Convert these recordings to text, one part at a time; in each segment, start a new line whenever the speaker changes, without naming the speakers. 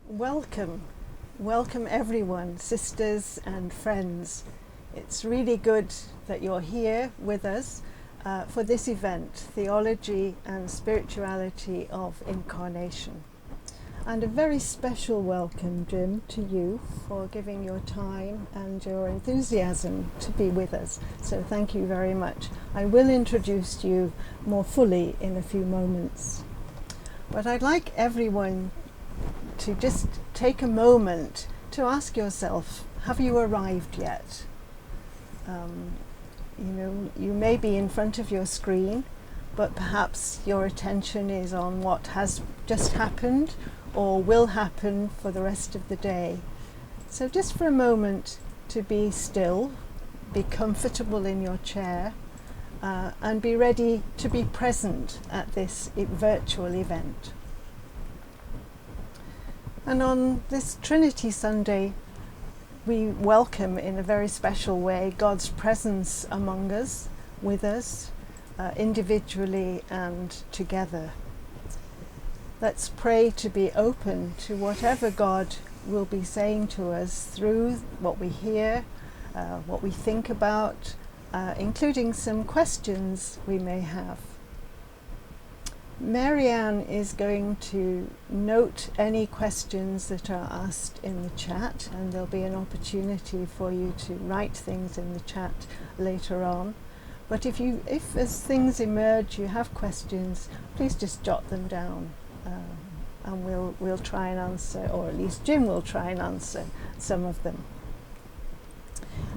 Welcome. Welcome everyone, sisters and friends. It's really good that you're here with us for this event, Theology and Spirituality of Incarnation. And a very special welcome, Jim, to you for giving your time and your enthusiasm to be with us. So thank you very much. I will introduce you more fully in a few moments. But I'd like everyone to just take a moment to ask yourself, have you arrived yet? You may be in front of your screen, but perhaps your attention is on what has just happened or will happen for the rest of the day. So just for a moment to be still, be comfortable in your chair, and be ready to be present at this virtual event. And on this Trinity Sunday, we welcome in a very special way God's presence among us, with us, individually and together. Let's pray to be open to whatever God will be saying to us through what we hear, what we think about, including some questions we may have. Marianne is going to note any questions that are asked in the chat, and there'll be an opportunity for you to write things in the chat later on. But if as things emerge you have questions, please just jot them down, and we'll try and answer, or at least Jim will try and answer some of them.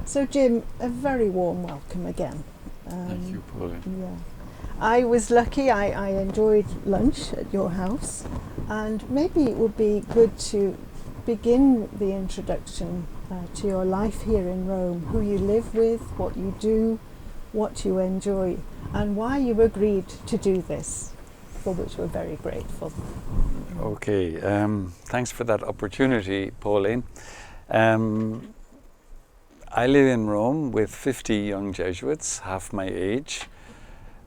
So Jim, a very warm welcome again.
Thank you, Pauline.
Yeah. I was lucky, I enjoyed lunch at your house, and maybe it would be good to begin the introduction to your life here in Rome, who you live with, what you do, what you enjoy, and why you agreed to do this, for which we're very grateful.
Okay, thanks for that opportunity, Pauline. I live in Rome with 50 young Jesuits, half my age.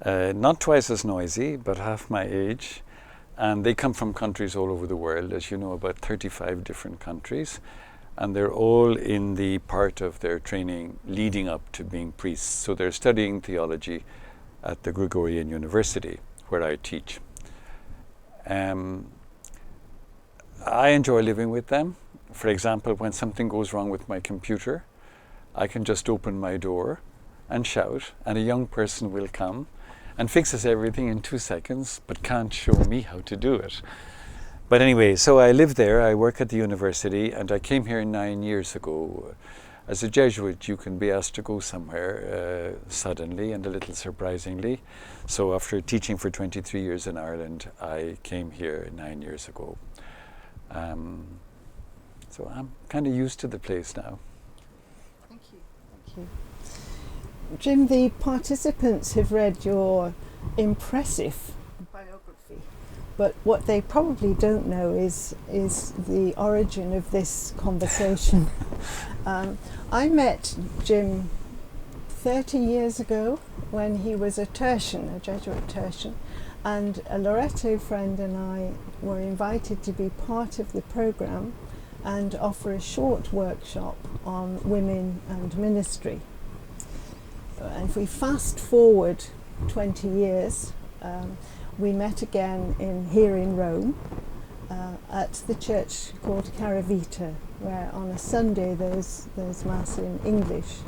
Not twice as noisy, but half my age, and they come from countries all over the world, as you know, about 35 different countries, and they're all in the part of their training leading up to being priests. So they're studying theology at the Gregorian University, where I teach. I enjoy living with them. For example, when something goes wrong with my computer, I can just open my door and shout, and a young person will come and fixes everything in 2 seconds, but can't show me how to do it. But anyway, so I live there, I work at the university, and I came here 9 years ago. As a Jesuit, you can be asked to go somewhere suddenly and a little surprisingly. So after teaching for 23 years in Ireland, I came here 9 years ago. So I'm kind of used to the place now.
Thank you. Thank you. Jim, the participants have read your impressive biography, but what they probably don't know is the origin of this conversation. I met Jim 30 years ago when he was a tertian, a Jesuit tertian, and a Loreto friend and I were invited to be part of the program and offer a short workshop on women and ministry. And if we fast forward 20 years, we met again here in Rome at the church called Caravita, where on a Sunday there's Mass in English.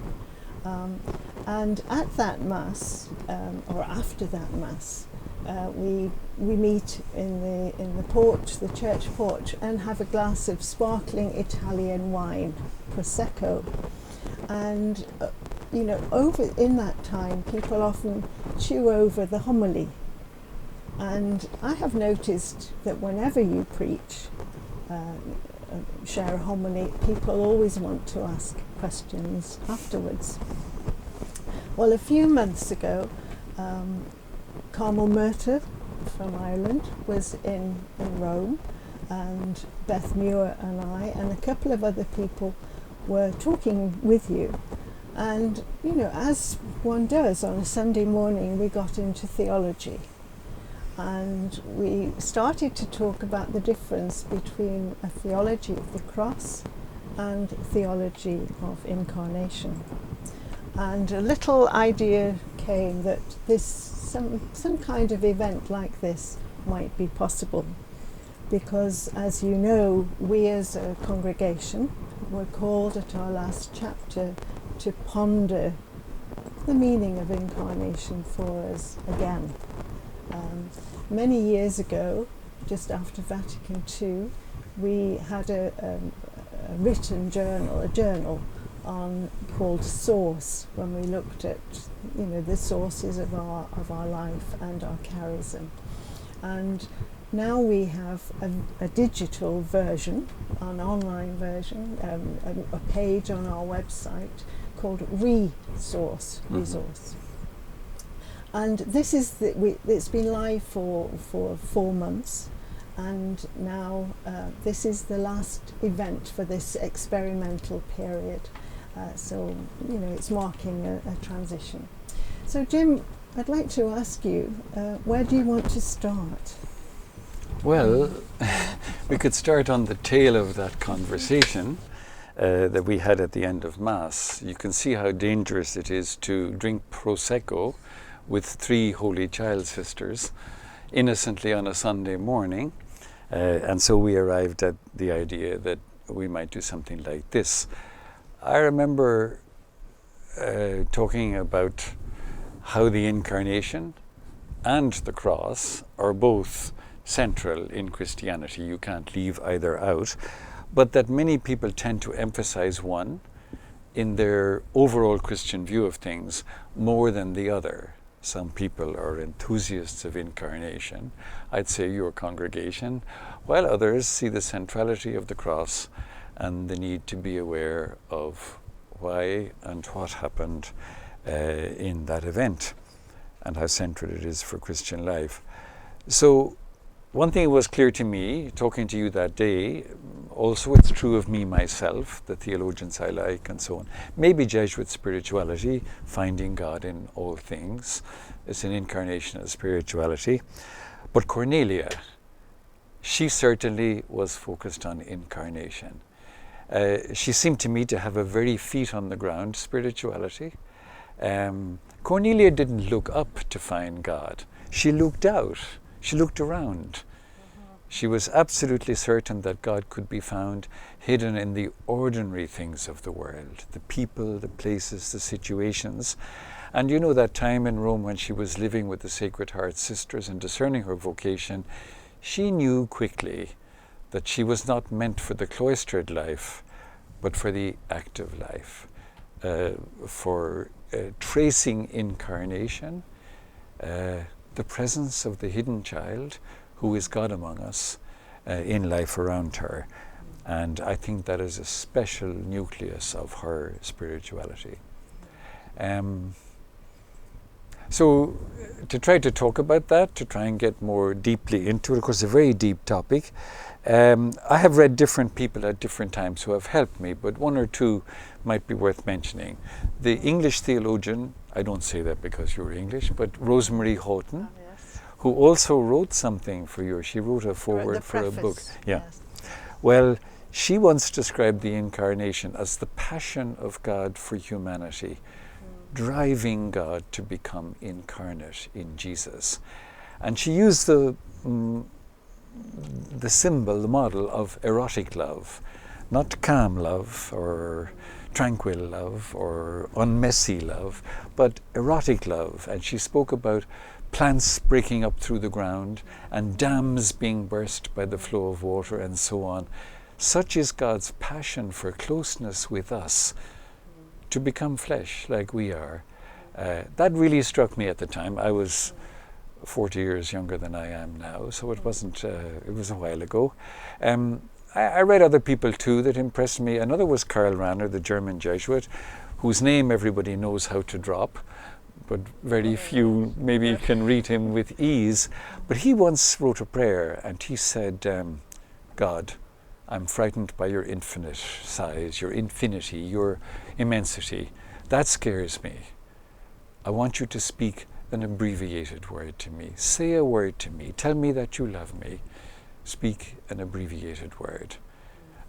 And at that Mass, or after that Mass, we meet in the porch, the church porch, and have a glass of sparkling Italian wine, Prosecco. And over in that time, people often chew over the homily. And I have noticed that whenever you preach, share a homily, people always want to ask questions afterwards. Well, a few months ago, Carmel Murta from Ireland was in Rome, and Beth Muir and I and a couple of other people were talking with you. And, as one does on a Sunday morning, we got into theology. and we started to talk about the difference between a theology of the cross and theology of incarnation. And a little idea came that some kind of event like this might be possible, because, as you know, we as a congregation were called at our last chapter to ponder the meaning of incarnation for us again. Many years ago, just after Vatican II, we had a written journal, called Source, when we looked at the sources of our life and our charism. And now we have a digital version, an online version, a page on our website called Resource. And this is it's been live for 4 months, and now this is the last event for this experimental period. So it's marking a transition. So Jim, I'd like to ask you, where do you want to start?
Well, we could start on the tail of that conversation that we had at the end of Mass. You can see how dangerous it is to drink Prosecco with 3 Holy Child sisters innocently on a Sunday morning. And so we arrived at the idea that we might do something like this. I remember talking about how the Incarnation and the cross are both central in Christianity. You can't leave either out, but that many people tend to emphasize one in their overall Christian view of things more than the other. Some people are enthusiasts of incarnation, I'd say your congregation, while others see the centrality of the cross and the need to be aware of why and what happened in that event and how central it is for Christian life. So one thing was clear to me, talking to you that day, also it's true of me myself, the theologians I like and so on. Maybe Jesuit spirituality, finding God in all things, is an incarnation of spirituality. But Cornelia, she certainly was focused on incarnation. She seemed to me to have a very feet on the ground spirituality. Cornelia didn't look up to find God. She looked out. She looked around. She was absolutely certain that God could be found hidden in the ordinary things of the world, the people, the places, the situations. And you know that time in Rome when she was living with the Sacred Heart sisters and discerning her vocation, she knew quickly that she was not meant for the cloistered life, but for the active life, for tracing incarnation, the presence of the hidden child who is God among us in life around her. And I think that is a special nucleus of her spirituality. So to try to talk about that, to try and get more deeply into it, of course a very deep topic, I have read different people at different times who have helped me, but one or two might be worth mentioning. The English theologian, I don't say that because you're English, but Rosemary Houghton, who also wrote something for you. She wrote a foreword for a book. Yeah. Yes. Well, she once described the Incarnation as the passion of God for humanity, driving God to become incarnate in Jesus. And she used the symbol, the model of erotic love, not calm love or tranquil love or unmessy love, but erotic love. And she spoke about plants breaking up through the ground and dams being burst by the flow of water and so on. Such is God's passion for closeness with us, to become flesh like we are. That really struck me at the time. I was 40 years younger than I am now, so it wasn't, it was a while ago. I read other people too that impressed me. Another was Karl Rahner, the German Jesuit, whose name everybody knows how to drop, but very few maybe can read him with ease. But he once wrote a prayer and he said, God, I'm frightened by your infinite size, your infinity, your immensity. That scares me. I want you to speak an abbreviated word to me. Say a word to me. Tell me that you love me. Speak an abbreviated word.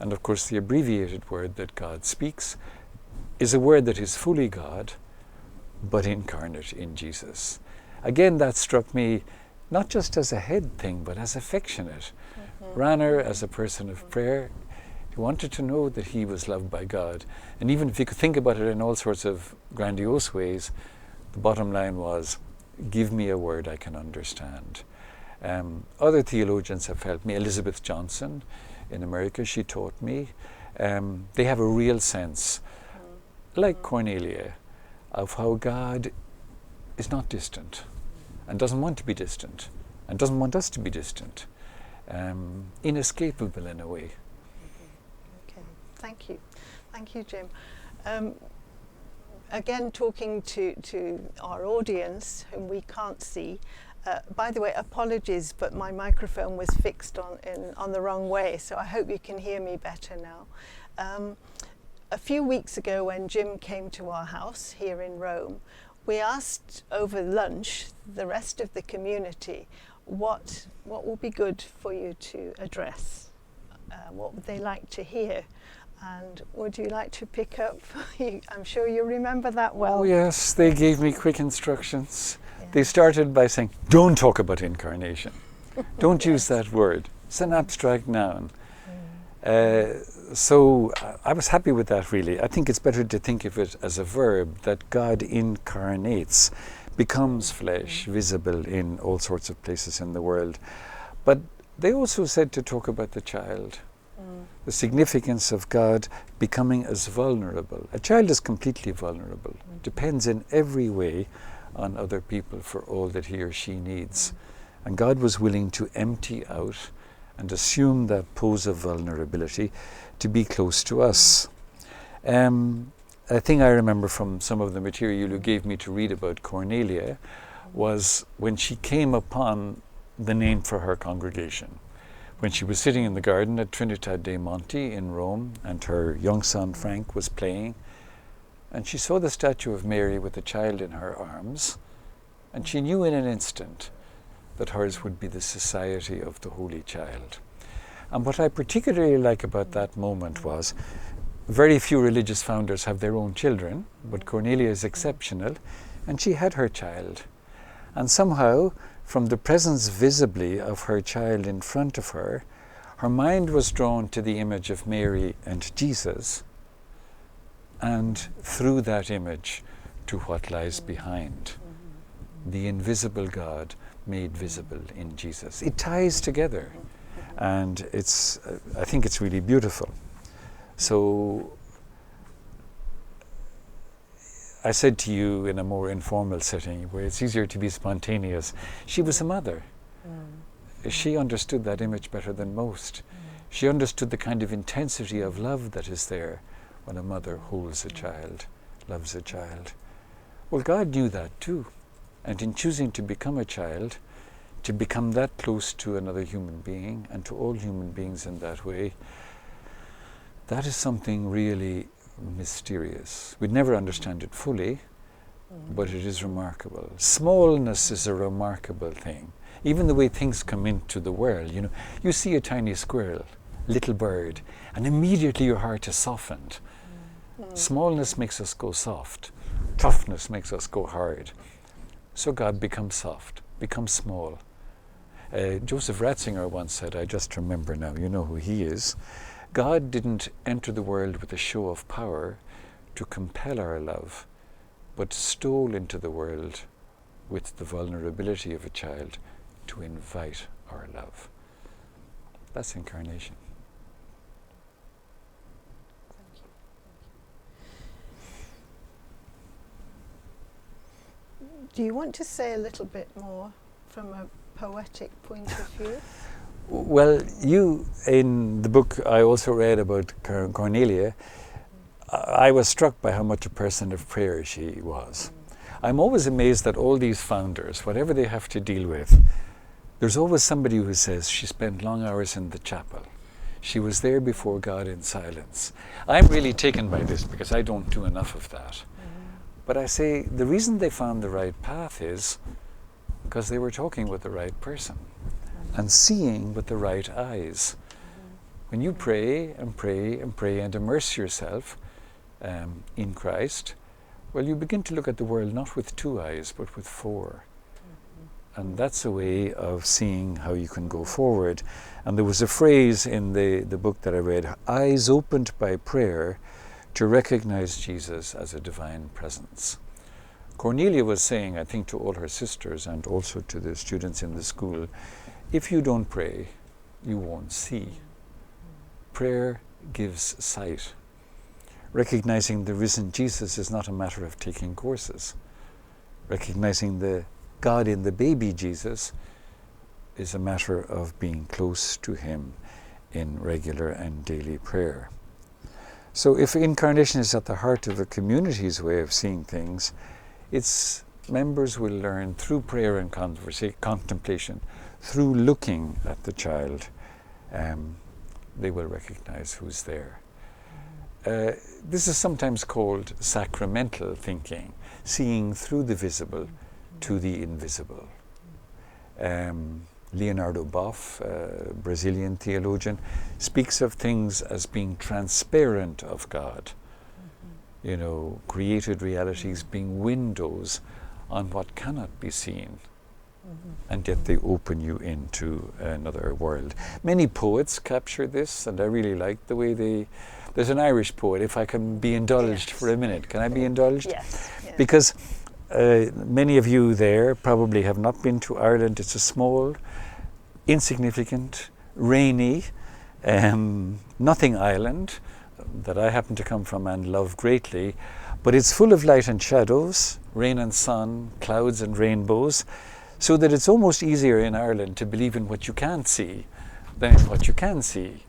And of course, the abbreviated word that God speaks is a word that is fully God, but incarnate in Jesus. Again, that struck me not just as a head thing, but as affectionate. Ranner, as a person of prayer, he wanted to know that he was loved by God. And even if you could think about it in all sorts of grandiose ways, the bottom line was, give me a word I can understand. Other theologians have helped me. Elizabeth Johnson in America, she taught me. They have a real sense, like Cornelia, of how God is not distant and doesn't want to be distant and doesn't want us to be distant. Inescapable in a way.
Okay, thank you. Thank you, Jim. Again, talking to our audience, whom we can't see. By the way, apologies, but my microphone was fixed on the wrong way, so I hope you can hear me better now. A few weeks ago, when Jim came to our house here in Rome, we asked over lunch the rest of the community what would be good for you to address, what would they like to hear, and would you like to pick up? I'm sure you remember that well.
Oh yes, they gave me quick instructions. Yeah. They started by saying, don't talk about incarnation. Don't use that word. It's an abstract noun. So I was happy with that, really. I think it's better to think of it as a verb, that God incarnates, becomes flesh, visible in all sorts of places in the world. But they also said to talk about the child, the significance of God becoming as vulnerable. A child is completely vulnerable, depends in every way on other people for all that he or she needs. And God was willing to empty out and assume that pose of vulnerability to be close to us. A thing I remember from some of the material you gave me to read about Cornelia was when she came upon the name for her congregation. When she was sitting in the garden at Trinità dei Monti in Rome, and her young son Frank was playing, and she saw the statue of Mary with a child in her arms, and she knew in an instant that hers would be the society of the Holy Child. And what I particularly like about that moment was, very few religious founders have their own children, but Cornelia is exceptional, and she had her child. And somehow, from the presence visibly of her child in front of her, her mind was drawn to the image of Mary and Jesus, and through that image to what lies behind, the invisible God made visible in Jesus. It ties together, and I think it's really beautiful. So I said to you in a more informal setting, where it's easier to be spontaneous, she was a mother. She understood that image better than most. She understood the kind of intensity of love that is there when a mother holds a child, loves a child. Well, God knew that too. And in choosing to become a child, to become that close to another human being and to all human beings in that way, that is something really mysterious. We'd never understand it fully, but it is remarkable. Smallness is a remarkable thing. Even the way things come into the world, you see a tiny squirrel, little bird, and immediately your heart is softened. Smallness makes us go soft. Toughness makes us go hard. So God becomes soft, becomes small. Joseph Ratzinger once said, I just remember now, you know who he is, God didn't enter the world with a show of power to compel our love, but stole into the world with the vulnerability of a child to invite our love. That's incarnation.
Thank you. Do you want to say a little bit more from a poetic point of view?
Well, in the book I also read about Cornelia, I was struck by how much a person of prayer she was. I'm always amazed that all these founders, whatever they have to deal with, there's always somebody who says she spent long hours in the chapel. She was there before God in silence. I'm really taken by this because I don't do enough of that. But I say the reason they found the right path is because they were talking with the right person and seeing with the right eyes. When you pray and pray and pray and immerse yourself in Christ, well, you begin to look at the world not with 2 eyes, but with 4. And that's a way of seeing how you can go forward. And there was a phrase in the book that I read, eyes opened by prayer to recognize Jesus as a divine presence. Cornelia was saying, I think, to all her sisters and also to the students in the school, if you don't pray, you won't see. Prayer gives sight. Recognizing the risen Jesus is not a matter of taking courses. Recognizing the God in the baby Jesus is a matter of being close to him in regular and daily prayer. So if incarnation is at the heart of a community's way of seeing things, its members will learn through prayer and contemplation, through looking at the child, they will recognize who's there. This is sometimes called sacramental thinking, seeing through the visible to the invisible. Leonardo Boff, a Brazilian theologian, speaks of things as being transparent of God. You know, created realities being windows on what cannot be seen. And yet they open you into another world. Many poets capture this, and I really like the way there's an Irish poet, if I can be indulged for a minute. Can I be indulged?
Yes.
Because many of you there probably have not been to Ireland. It's a small, insignificant, rainy, nothing island that I happen to come from and love greatly, but it's full of light and shadows, rain and sun, clouds and rainbows, so that it's almost easier in Ireland to believe in what you can't see than in what you can see.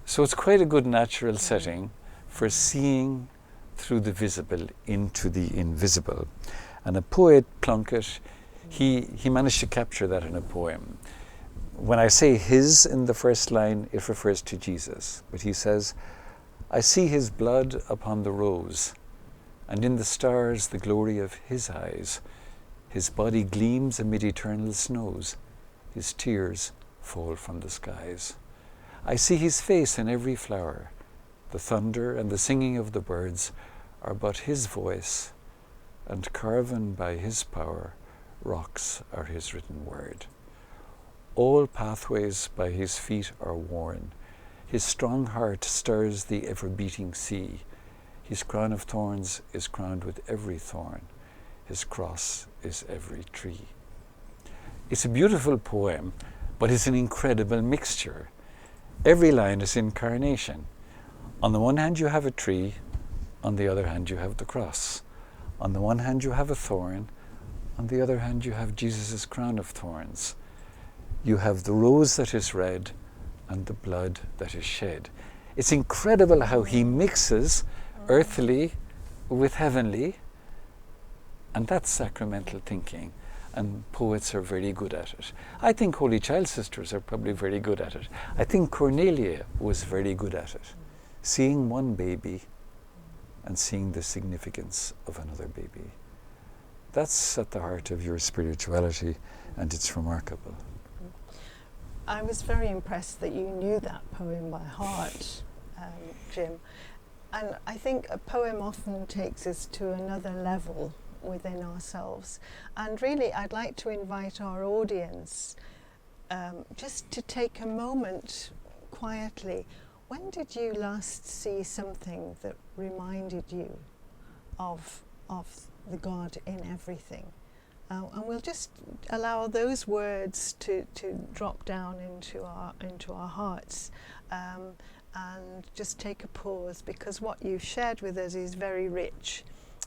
So it's quite a good natural setting for seeing through the visible into the invisible. And a poet, Plunkett, he managed to capture that in a poem. When I say his in the first line, it refers to Jesus. But he says, I see his blood upon the rose, and in the stars the glory of his eyes. His body gleams amid eternal snows. His tears fall from the skies. I see his face in every flower. The thunder and the singing of the birds are but his voice, and carven by his power, rocks are his written word. All pathways by his feet are worn. His strong heart stirs the ever-beating sea. His crown of thorns is crowned with every thorn. His cross is every tree. It's a beautiful poem, but it's an incredible mixture. Every line is incarnation. On the one hand you have a tree, on the other hand you have the cross. On the one hand you have a thorn, on the other hand you have Jesus' crown of thorns. You have the rose that is red and the blood that is shed. It's incredible how he mixes earthly with heavenly, and that's sacramental thinking, and poets are very good at it. I think Holy Child Sisters are probably very good at it. I think Cornelia was very good at it, seeing one baby and seeing the significance of another baby. That's at the heart of your spirituality, and it's remarkable.
I was very impressed that you knew that poem by heart, Jim. And I think a poem often takes us to another level within ourselves. And really, I'd like to invite our audience just to take a moment quietly. When did you last see something that reminded you of the God in everything? And we'll just allow those words to drop down into our hearts, and just take a pause, because what you've shared with us is very rich,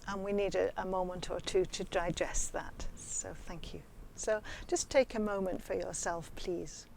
and we need a moment or two to digest that. So thank you. So just take a moment for yourself, please.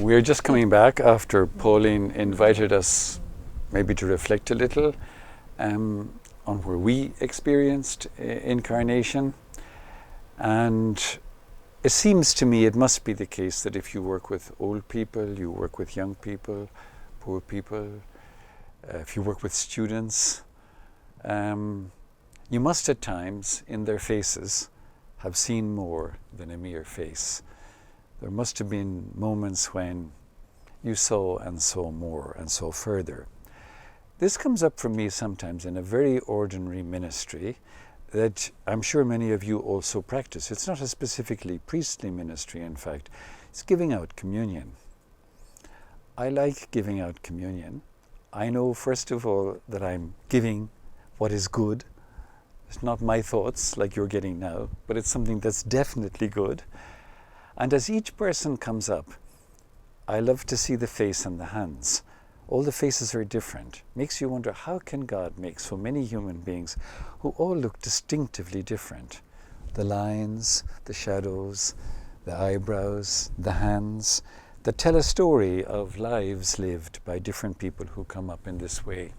We're just coming back after Pauline invited us maybe to reflect a little on where we experienced incarnation. And it seems to me it must be the case that if you work with old people, you work with young people, poor people, if you work with students, you must at times in their faces have seen more than a mere face. There must have been moments when you saw and saw more and saw further. This comes up for me sometimes in a very ordinary ministry that I'm sure many of you also practice. It's not a specifically priestly ministry, in fact. It's giving out communion. I like giving out communion. I know, first of all, that I'm giving what is good. It's not my thoughts like you're getting now, but it's something that's definitely good. And as each person comes up, I love to see the face and the hands. All the faces are different. Makes you wonder, how can God make so many human beings who all look distinctively different? The lines, the shadows, the eyebrows, the hands, that tell a story of lives lived by different people who come up in this way.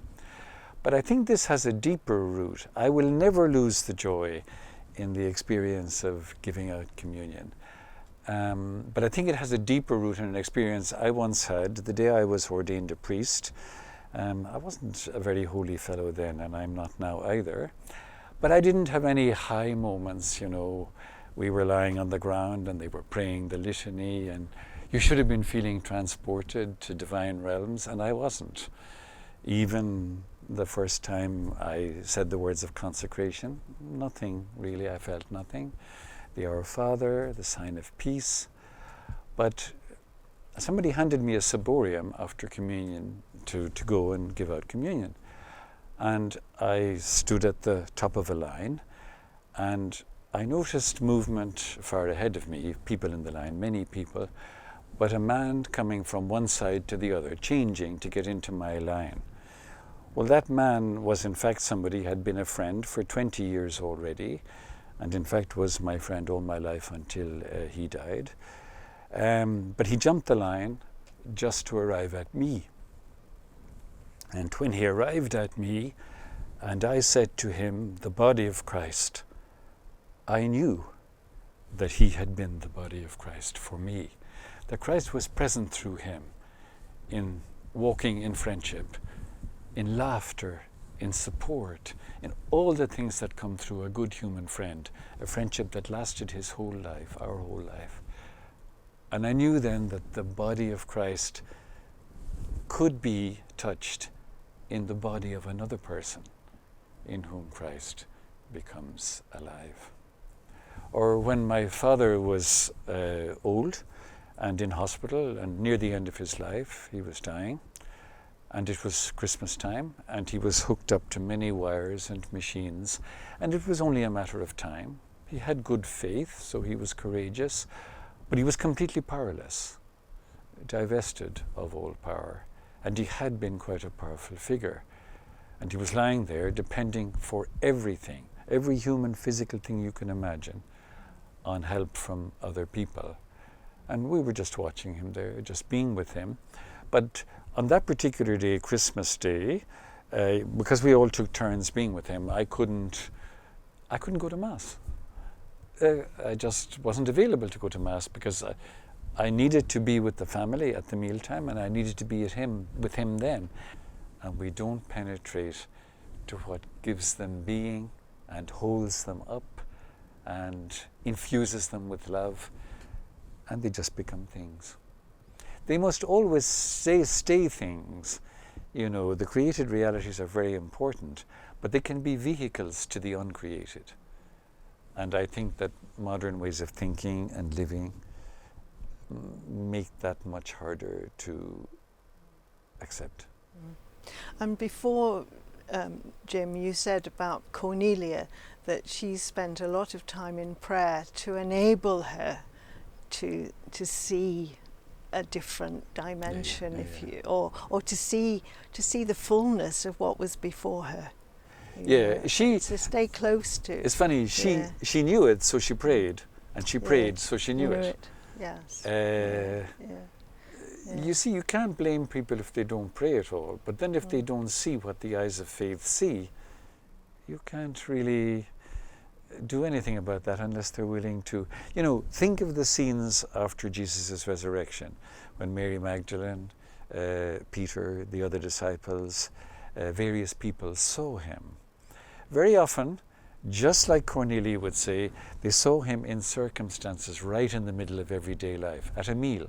But I think this has a deeper root. I will never lose the joy in the experience of giving out communion. But I think it has a deeper root in an experience I once had the day I was ordained a priest. I wasn't a very holy fellow then, and I'm not now either. But I didn't have any high moments, you know. We were lying on the ground and they were praying the litany, and you should have been feeling transported to divine realms, and I wasn't. Even the first time I said the words of consecration, nothing really, I felt nothing. The Our Father, the sign of peace. But somebody handed me a ciborium after communion to go and give out communion. And I stood at the top of a line, and I noticed movement far ahead of me, people in the line, many people, but a man coming from one side to the other, changing to get into my line. Well, that man was in fact somebody who had been a friend for 20 years already, and in fact was my friend all my life until he died. But he jumped the line just to arrive at me. And when he arrived at me, and I said to him, the body of Christ, I knew that he had been the body of Christ for me, that Christ was present through him in walking in friendship, in laughter, in support, in all the things that come through a good human friend, a friendship that lasted his whole life, our whole life. And I knew then that the body of Christ could be touched in the body of another person in whom Christ becomes alive. Or when my father was old and in hospital and near the end of his life, he was dying, and it was Christmas time, and he was hooked up to many wires and machines, and it was only a matter of time. He had good faith, so he was courageous, but he was completely powerless, divested of all power, and he had been quite a powerful figure. And he was lying there depending for everything, every human physical thing you can imagine, on help from other people. And we were just watching him there, just being with him. But on that particular day, Christmas Day, because we all took turns being with him, I couldn't go to Mass. I just wasn't available to go to Mass because I needed to be with the family at the mealtime, and I needed to be with him then. And we don't penetrate to what gives them being and holds them up and infuses them with love, and they just become things. They must always stay things. You know, the created realities are very important, but they can be vehicles to the uncreated. And I think that modern ways of thinking and living make that much harder to accept.
And before, Jim, you said about Cornelia that she spent a lot of time in prayer to enable her to see a different dimension, or to see the fullness of what was before her.
She
to stay close to.
It's funny. She knew it, so she prayed, and she prayed, so she knew it.
Yes.
you see, you can't blame people if they don't pray at all, but then if they don't see what the eyes of faith see, you can't really do anything about that unless they're willing to. You know, think of the scenes after Jesus' resurrection, when Mary Magdalene, Peter, the other disciples, various people saw him. Very often, just like Cornelia would say, they saw him in circumstances right in the middle of everyday life, at a meal,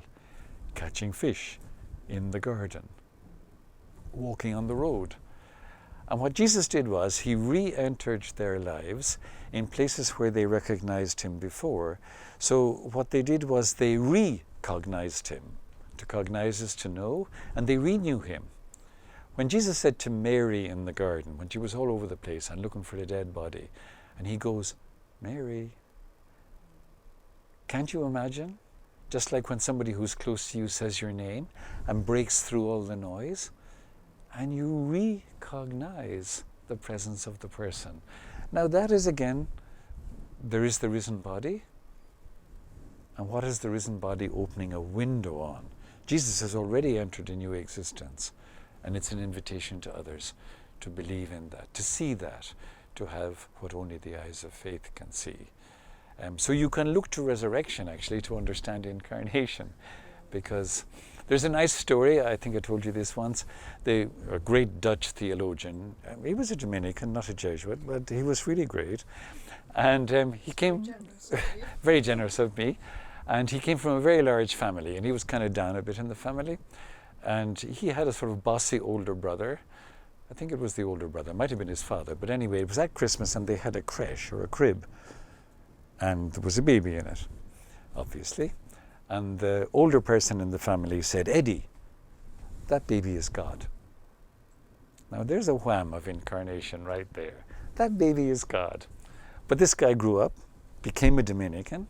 catching fish, in the garden, walking on the road. And what Jesus did was he re-entered their lives in places where they recognized him before. So what they did was they recognized him. To cognize is to know, and they re-knew him. When Jesus said to Mary in the garden, when she was all over the place and looking for the dead body, and he goes, "Mary," can't you imagine? Just like when somebody who's close to you says your name and breaks through all the noise, and you recognize the presence of the person. Now that is, again, there is the risen body. And what is the risen body opening a window on? Jesus has already entered a new existence, and it's an invitation to others to believe in that, to see that, to have what only the eyes of faith can see. So you can look to resurrection, actually, to understand incarnation, because there's a nice story. I think I told you this once. A great Dutch theologian, he was a Dominican, not a Jesuit, but he was really great. And he came, very generous of me, and he came from a very large family, and he was kind of down a bit in the family. And he had a sort of bossy older brother. I think it was the older brother, it might have been his father, but anyway, it was at Christmas, and they had a creche or a crib, and there was a baby in it, obviously. And the older person in the family said, "Eddie, that baby is God." Now there's a wham of incarnation right there. That baby is God. But this guy grew up, became a Dominican,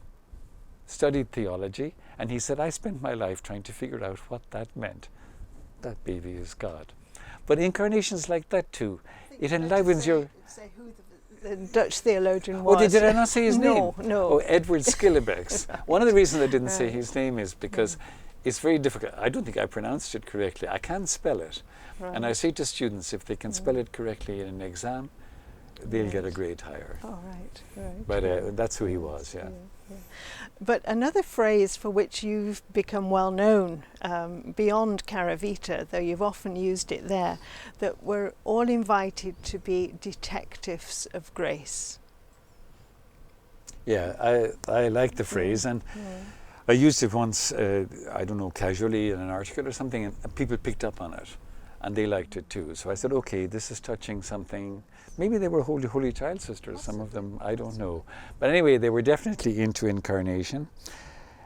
studied theology, and he said, "I spent my life trying to figure out what that meant. That baby is God." But incarnation's like that too. It enlivens your...
Say who the Dutch theologian was.
Oh, did I not say his name?
No.
Oh, Edward Schillebeeckx. One of the reasons I didn't say his name is because it's very difficult. I don't think I pronounced it correctly. I can spell it.
Right.
And I say to students, if they can spell it correctly in an exam, they'll get a grade higher.
Oh, right.
But that's who he was, yeah.
But another phrase for which you've become well known, beyond Caravita, though you've often used it there, that we're all invited to be detectives of grace.
Yeah, I like the phrase, and I used it once, I don't know, casually in an article or something, and people picked up on it, and they liked it too. So I said, okay, this is touching something. Maybe they were Holy Child sisters, some of them, I don't know. But anyway, they were definitely into incarnation.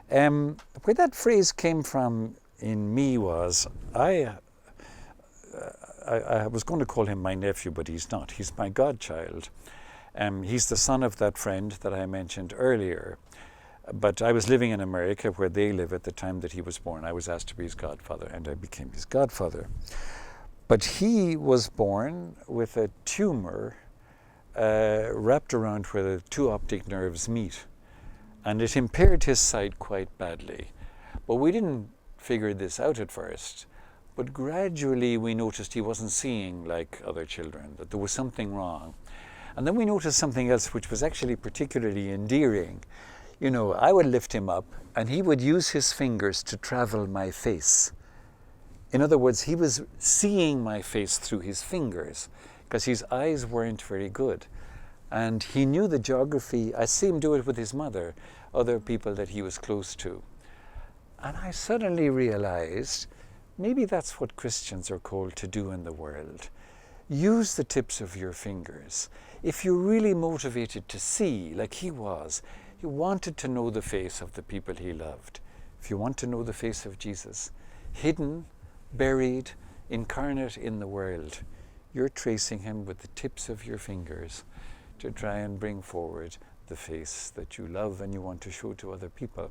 Where that phrase came from in me was, I was going to call him my nephew, but he's not. He's my godchild. He's the son of that friend that I mentioned earlier. But I was living in America, where they live, at the time that he was born. I was asked to be his godfather, and I became his godfather. But he was born with a tumor wrapped around where the two optic nerves meet. And it impaired his sight quite badly. But we didn't figure this out at first. But gradually we noticed he wasn't seeing like other children, that there was something wrong. And then we noticed something else which was actually particularly endearing. You know, I would lift him up, and he would use his fingers to travel my face. In other words, he was seeing my face through his fingers, because his eyes weren't very good. And he knew the geography. I see him do it with his mother, other people that he was close to. And I suddenly realized, maybe that's what Christians are called to do in the world. Use the tips of your fingers. If you're really motivated to see, like he was, he wanted to know the face of the people he loved. If you want to know the face of Jesus, hidden, buried, incarnate in the world, you're tracing him with the tips of your fingers to try and bring forward the face that you love and you want to show to other people.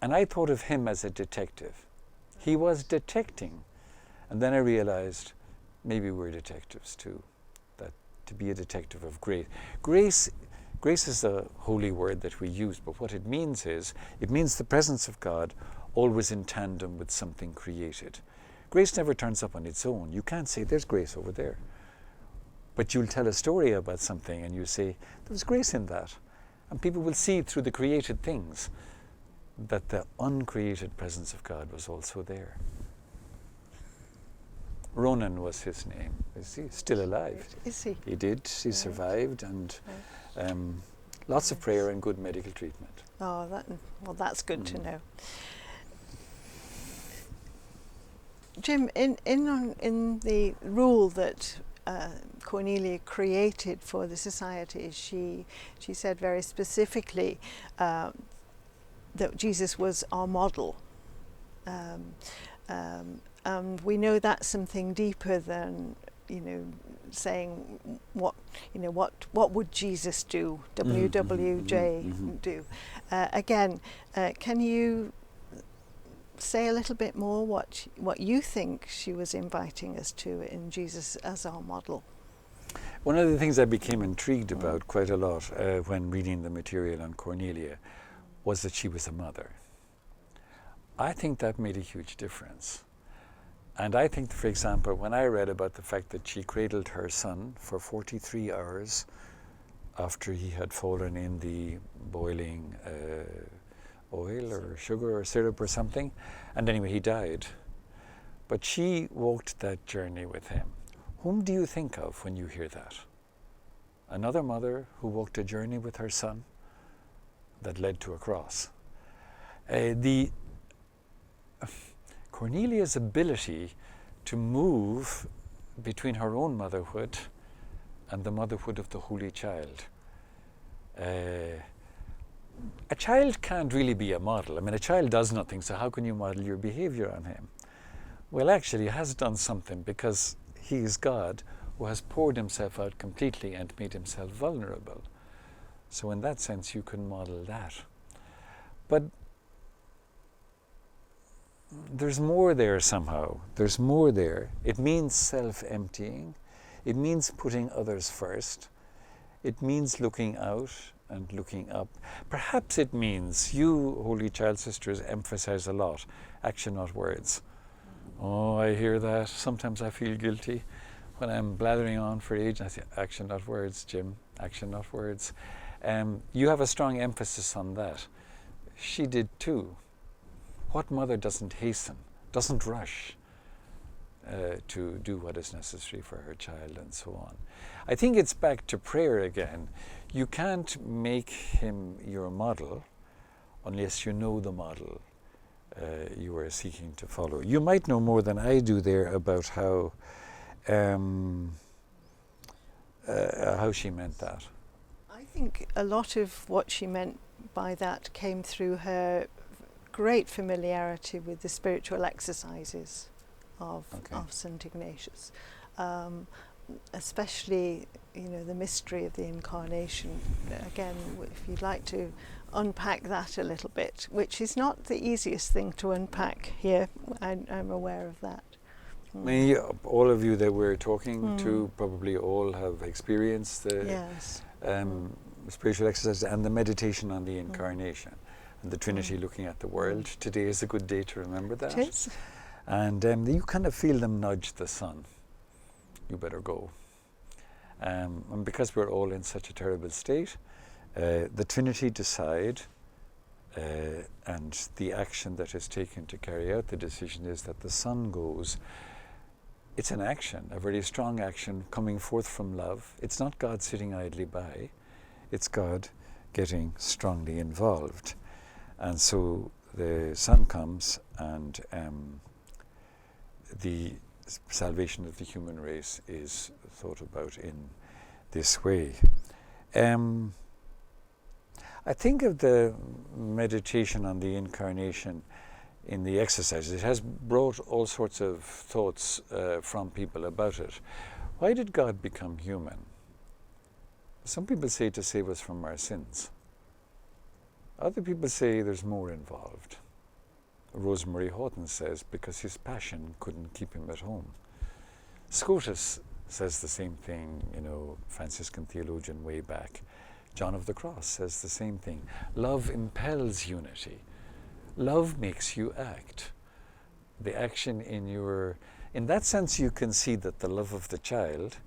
And I thought of him as a detective. He was detecting. And then I realized maybe we're detectives too, that to be a detective of grace. Grace is a holy word that we use, but what it means is, it means the presence of God always in tandem with something created. Grace never turns up on its own. You can't say there's grace over there. But you'll tell a story about something and you say, there was grace in that. And people will see through the created things that the uncreated presence of God was also there. Ronan was his name. Is he still alive?
Is he?
He did. He survived, and lots of prayer and good medical treatment.
Oh, that's good to know. Jim, in the rule that Cornelia created for the society, she said very specifically that Jesus was our model. And we know that's something deeper than, saying what would Jesus do, WWJ do. Again, can you say a little bit more what you think she was inviting us to in Jesus as our model?
One of the things I became intrigued about quite a lot when reading the material on Cornelia was that she was a mother. I think that made a huge difference. And I think, for example, when I read about the fact that she cradled her son for 43 hours after he had fallen in the boiling oil or sugar or syrup or something, and anyway he died. But she walked that journey with him. Whom do you think of when you hear that? Another mother who walked a journey with her son that led to a cross. Cornelia's ability to move between her own motherhood and the motherhood of the Holy Child. A child can't really be a model. I mean, a child does nothing, so how can you model your behavior on him? Well, actually, he has done something because he is God who has poured himself out completely and made himself vulnerable. So in that sense, you can model that. But there's more there somehow. There's more there. It means self-emptying. It means putting others first. It means looking out and looking up. Perhaps it means, you Holy Child Sisters emphasize a lot, action, not words. Oh, I hear that. Sometimes I feel guilty when I'm blathering on for age. I say, action, not words, Jim. Action, not words. You have a strong emphasis on that. She did too. What mother doesn't hasten, doesn't rush to do what is necessary for her child and so on? I think it's back to prayer again. You can't make him your model unless you know the model you are seeking to follow. You might know more than I do there about how she meant that.
I think a lot of what she meant by that came through her great familiarity with the spiritual exercises of St. Ignatius, especially the mystery of the Incarnation. Again, if you'd like to unpack that a little bit, which is not the easiest thing to unpack here, I'm aware of that.
I mean, all of you that we're talking to probably all have experienced the spiritual exercises and the meditation on the Incarnation. And the Trinity looking at the world. Today is a good day to remember that.
It is.
And you kind of feel them nudge the Son. You better go. And because we're all in such a terrible state, the Trinity decide, and the action that is taken to carry out the decision is that the Son goes. It's an action, a very strong action coming forth from love. It's not God sitting idly by. It's God getting strongly involved. And so the Son comes, and the salvation of the human race is thought about in this way. I think of the meditation on the Incarnation in the exercises. It has brought all sorts of thoughts from people about it. Why did God become human? Some people say to save us from our sins. Other people say there's more involved. Rosemary Houghton says because his passion couldn't keep him at home. Scotus says the same thing, Franciscan theologian way back. John of the Cross says the same thing. Love impels unity. Love makes you act. The action in that sense you can see that the love of the child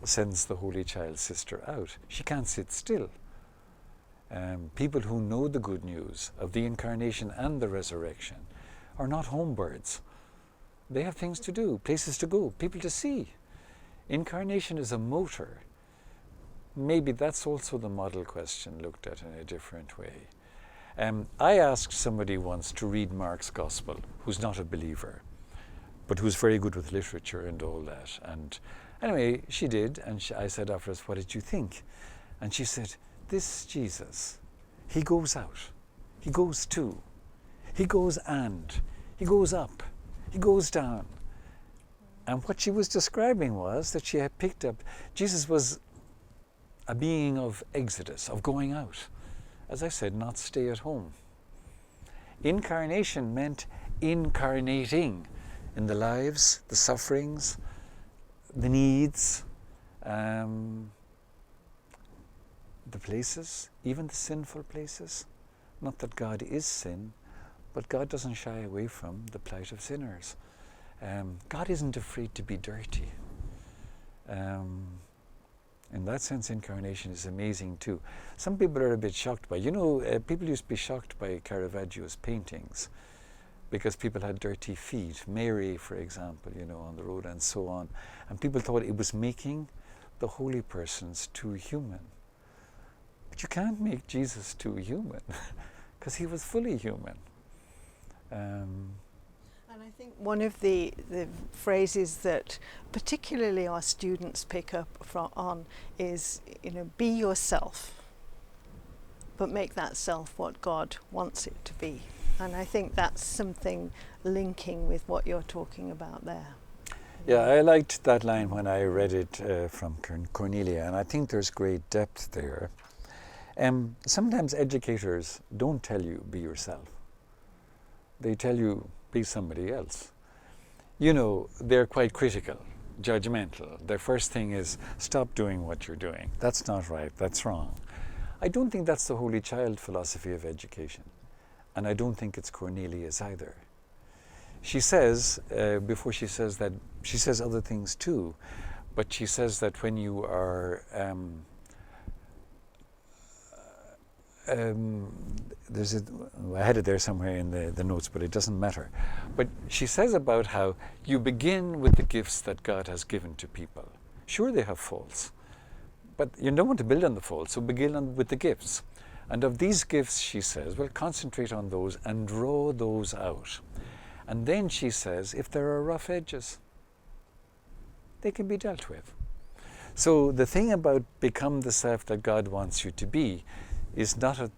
sends the Holy Child Sister out. She can't sit still. People who know the good news of the Incarnation and the resurrection are not homebirds. They have things to do, places to go, people to see. Incarnation is a motor. Maybe that's also the model question looked at in a different way. I asked somebody once to read Mark's Gospel, who's not a believer, but who's very good with literature and all that. And anyway, she did, and I said afterwards, what did you think? And she said, this Jesus, he goes out, he goes to, he goes and, he goes up, he goes down. And what she was describing was that she had picked up, Jesus was a being of exodus, of going out. As I said, not stay at home. Incarnation meant incarnating in the lives, the sufferings, the needs, the places, even the sinful places. Not that God is sin, but God doesn't shy away from the plight of sinners. God isn't afraid to be dirty. In that sense, Incarnation is amazing too. Some people are a bit shocked by, people used to be shocked by Caravaggio's paintings because people had dirty feet. Mary, for example, on the road and so on. And people thought it was making the holy persons too human. But you can't make Jesus too human because he was fully human.
And I think one of the phrases that particularly our students pick up on is, be yourself, but make that self what God wants it to be. And I think that's something linking with what you're talking about there.
Yeah, I liked that line when I read it from Cornelia, and I think there's great depth there. Sometimes educators don't tell you be yourself. They tell you be somebody else. They're quite critical, judgmental. Their first thing is stop doing what you're doing. That's not right, that's wrong. I don't think that's the Holy Child philosophy of education. And I don't think it's Cornelia's either. She says, before she says that, she says other things too, but she says that when you are, I had it there somewhere in the notes, but it doesn't matter. But she says about how you begin with the gifts that God has given to people. Sure, they have faults, but you don't want to build on the faults, so begin with the gifts. And of these gifts, she says, well, concentrate on those and draw those out. And then she says, if there are rough edges, they can be dealt with. So the thing about become the self that God wants you to be is not a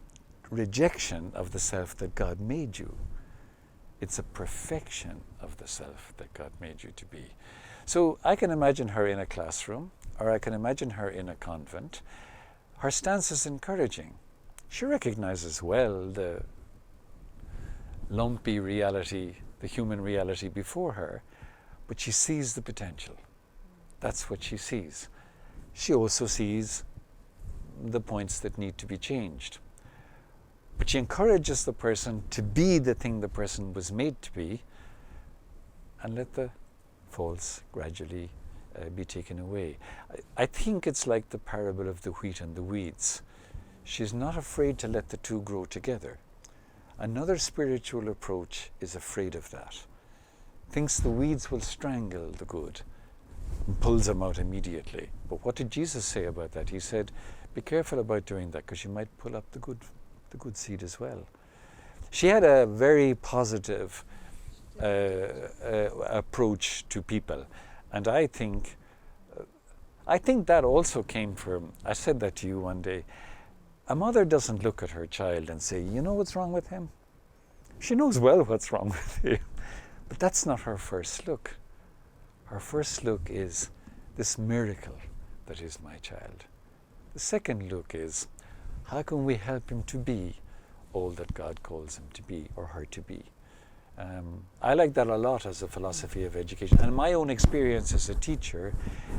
rejection of the self that God made you. It's a perfection of the self that God made you to be. So I can imagine her in a classroom, or I can imagine her in a convent. Her stance is encouraging. She recognizes well the lumpy reality, the human reality before her, but she sees the potential. That's what she sees. She also sees the points that need to be changed. But she encourages the person to be the thing the person was made to be, and let the faults gradually be taken away. I think it's like the parable of the wheat and the weeds. She's not afraid to let the two grow together. Another spiritual approach is afraid of that. Thinks the weeds will strangle the good and pulls them out immediately. But what did Jesus say about that? He said, be careful about doing that because you might pull up the good seed as well. She had a very positive approach to people, and I think that also came from, I said that to you one day, a mother doesn't look at her child and say, you know what's wrong with him? She knows well what's wrong with him, but that's not her first look. Her first look is this miracle that is my child. The second look is, how can we help him to be all that God calls him to be, or her to be? I like that a lot as a philosophy of education. And my own experience as a teacher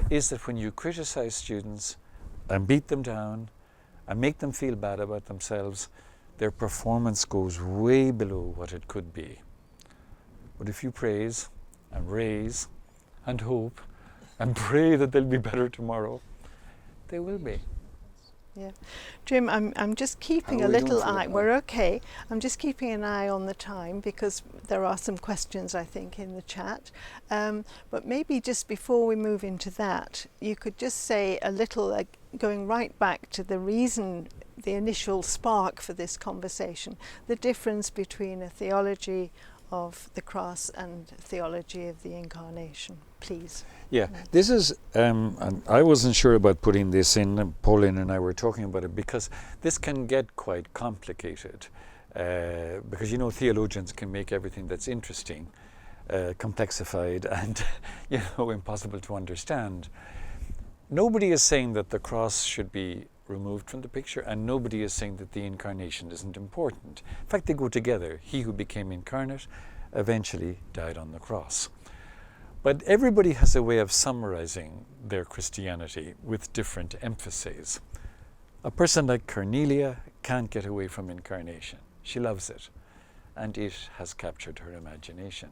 is that when you criticize students and beat them down and make them feel bad about themselves, their performance goes way below what it could be. But if you praise and raise and hope and pray that they'll be better tomorrow, they will be.
Yeah, Jim, I'm just keeping
How
a
are we doing
little
for
eye.
that?
We're okay. I'm just keeping an eye on the time because there are some questions, I think, in the chat. But maybe just before we move into that, you could just say a little, like, going right back to the reason, the initial spark for this conversation, the difference between a theology of the cross and theology of the Incarnation, please.
Yeah, this is, and I wasn't sure about putting this in, and Pauline and I were talking about it, because this can get quite complicated, because, you know, theologians can make everything that's interesting complexified and, you know, impossible to understand. Nobody is saying that the cross should be removed from the picture, and nobody is saying that the Incarnation isn't important. In fact, they go together. He who became incarnate eventually died on the cross. But everybody has a way of summarizing their Christianity with different emphases. A person like Cornelia can't get away from Incarnation. She loves it, and it has captured her imagination.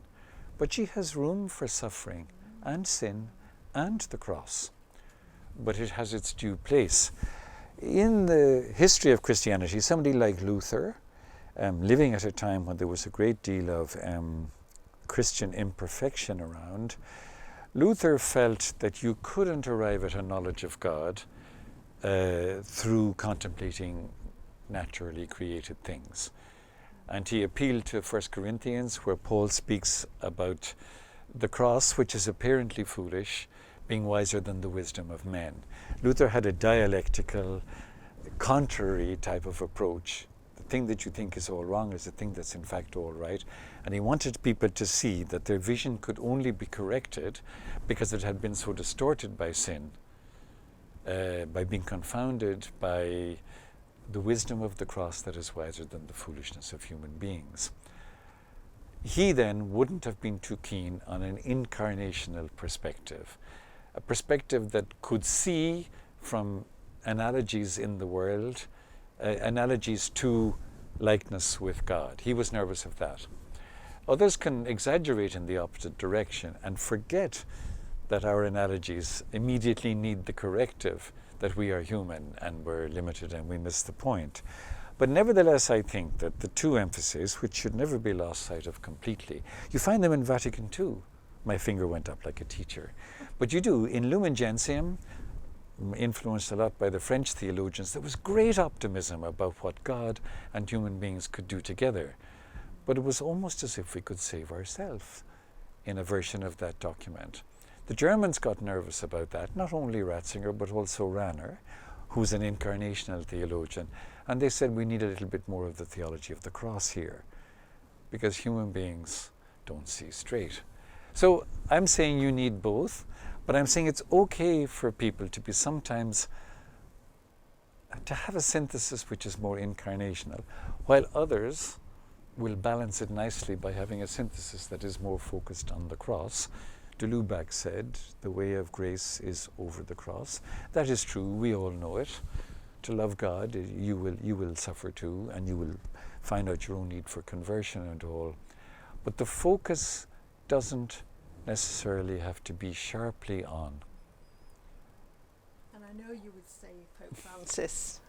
But she has room for suffering and sin and the cross. But it has its due place. In the history of Christianity, somebody like Luther, living at a time when there was a great deal of Christian imperfection around, Luther felt that you couldn't arrive at a knowledge of God through contemplating naturally created things. And he appealed to 1 Corinthians, where Paul speaks about the cross, which is apparently foolish, being wiser than the wisdom of men. Luther had a dialectical, contrary type of approach. The thing that you think is all wrong is the thing that's in fact all right. And he wanted people to see that their vision could only be corrected because it had been so distorted by sin, by being confounded by the wisdom of the cross that is wiser than the foolishness of human beings. He then wouldn't have been too keen on an incarnational perspective, a perspective that could see from analogies in the world, analogies to likeness with God. He was nervous of that. Others can exaggerate in the opposite direction and forget that our analogies immediately need the corrective that we are human and we're limited and we miss the point. But nevertheless, I think that the two emphases, which should never be lost sight of completely, you find them in Vatican II. My finger went up like a teacher. But you do. In Lumen Gentium, influenced a lot by the French theologians, there was great optimism about what God and human beings could do together. But it was almost as if we could save ourselves in a version of that document. The Germans got nervous about that, not only Ratzinger, but also Ranner, who's an incarnational theologian. And they said we need a little bit more of the theology of the cross here, because human beings don't see straight. So I'm saying you need both, but I'm saying it's okay for people to be sometimes, to have a synthesis which is more incarnational, while others will balance it nicely by having a synthesis that is more focused on the cross. De Lubac said, the way of grace is over the cross. That is true, we all know it. To love God, you will suffer too, and you will find out your own need for conversion and all. But the focus doesn't necessarily have to be sharply on.
And I know you would say Pope Francis.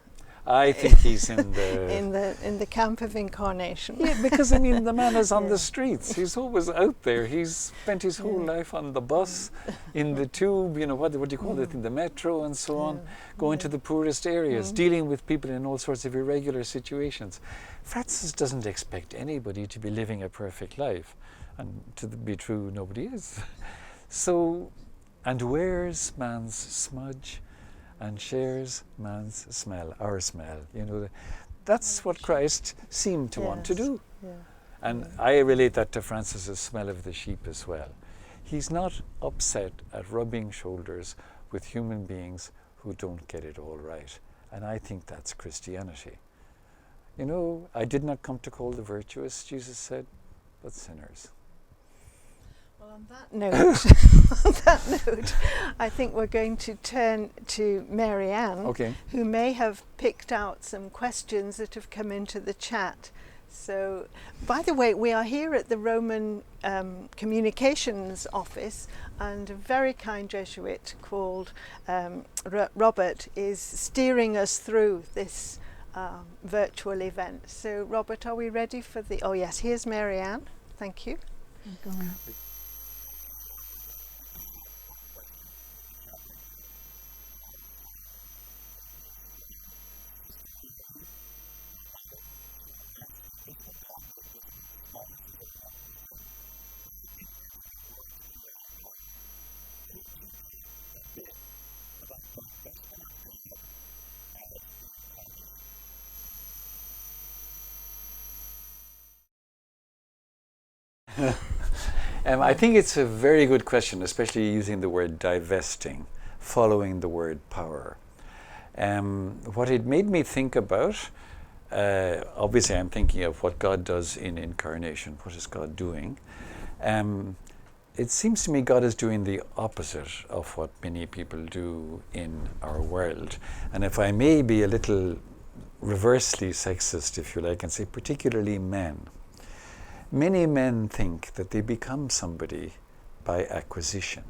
I think he's in the
in the camp of incarnation.
Yeah, because I mean the man is on the streets. He's always out there. He's spent his whole life on the bus, in the tube, you know, what do you call it, in the metro and so on, going to the poorest areas, dealing with people in all sorts of irregular situations. Francis doesn't expect anybody to be living a perfect life. And to be true, nobody is. So, and wears man's smudge and shares man's smell, our smell. You know, that's what Christ seemed to want to do.
Yeah.
And I relate that to Francis's smell of the sheep as well. He's not upset at rubbing shoulders with human beings who don't get it all right. And I think that's Christianity. You know, I did not come to call the virtuous, Jesus said, but sinners.
Well, On that note, I think we're going to turn to Mary Ann, who may have picked out some questions that have come into the chat. So, by the way, we are here at the Roman Communications Office, and a very kind Jesuit called Robert is steering us through this virtual event. So, Robert, are we ready for the... Oh yes, here's Mary Ann. Thank you. Go on.
I think it's a very good question, especially using the word divesting, following the word power. What it made me think about, obviously I'm thinking of what God does in Incarnation. What is God doing? It seems to me God is doing the opposite of what many people do in our world. And if I may be a little reversely sexist, if you like, and say particularly men. Many men think that they become somebody by acquisition.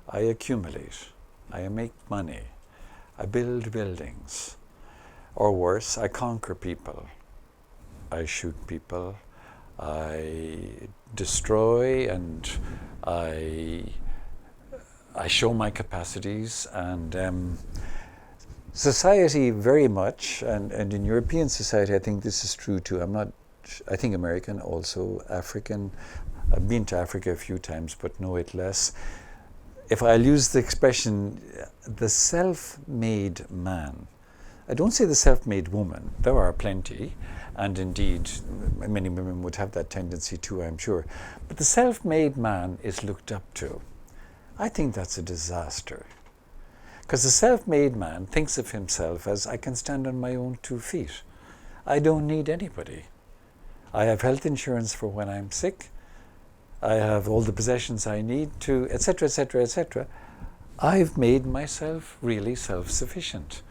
I accumulate, I make money, I build buildings, or worse, I conquer people, I shoot people, I destroy, and I show my capacities. And society very much, and in European society I think this is true too. I think American, also African. I've been to Africa a few times, but know it less. If I'll use the expression, the self-made man. I don't say the self-made woman. There are plenty, and indeed, many women would have that tendency too, I'm sure. But the self-made man is looked up to. I think that's a disaster. Because the self-made man thinks of himself as, I can stand on my own 2 feet. I don't need anybody. I have health insurance for when I'm sick. I have all the possessions I need to, etc., etc., etc. I've made myself really self-sufficient.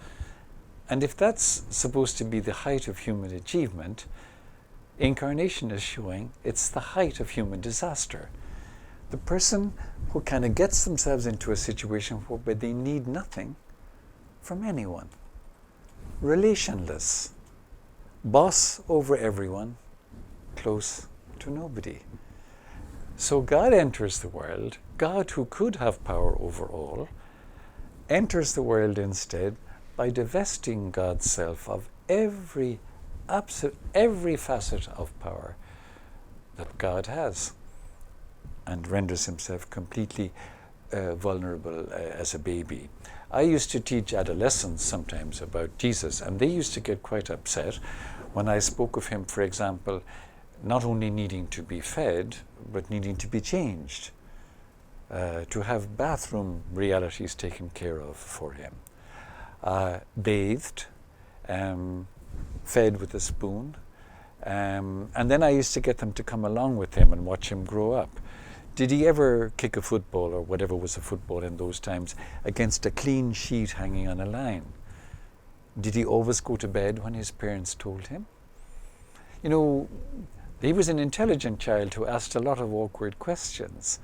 And if that's supposed to be the height of human achievement, Incarnation is showing it's the height of human disaster. The person who kind of gets themselves into a situation where they need nothing from anyone. Relationless. Boss over everyone. Close to nobody. So God enters the world, God who could have power over all, enters the world instead by divesting God's self of every facet of power that God has, and renders himself completely vulnerable as a baby. I used to teach adolescents sometimes about Jesus, and they used to get quite upset when I spoke of him, for example, not only needing to be fed, but needing to be changed, to have bathroom realities taken care of for him. Bathed, fed with a spoon, and then I used to get them to come along with him and watch him grow up. Did he ever kick a football, or whatever was a football in those times, against a clean sheet hanging on a line? Did he always go to bed when his parents told him? You know, he was an intelligent child who asked a lot of awkward questions.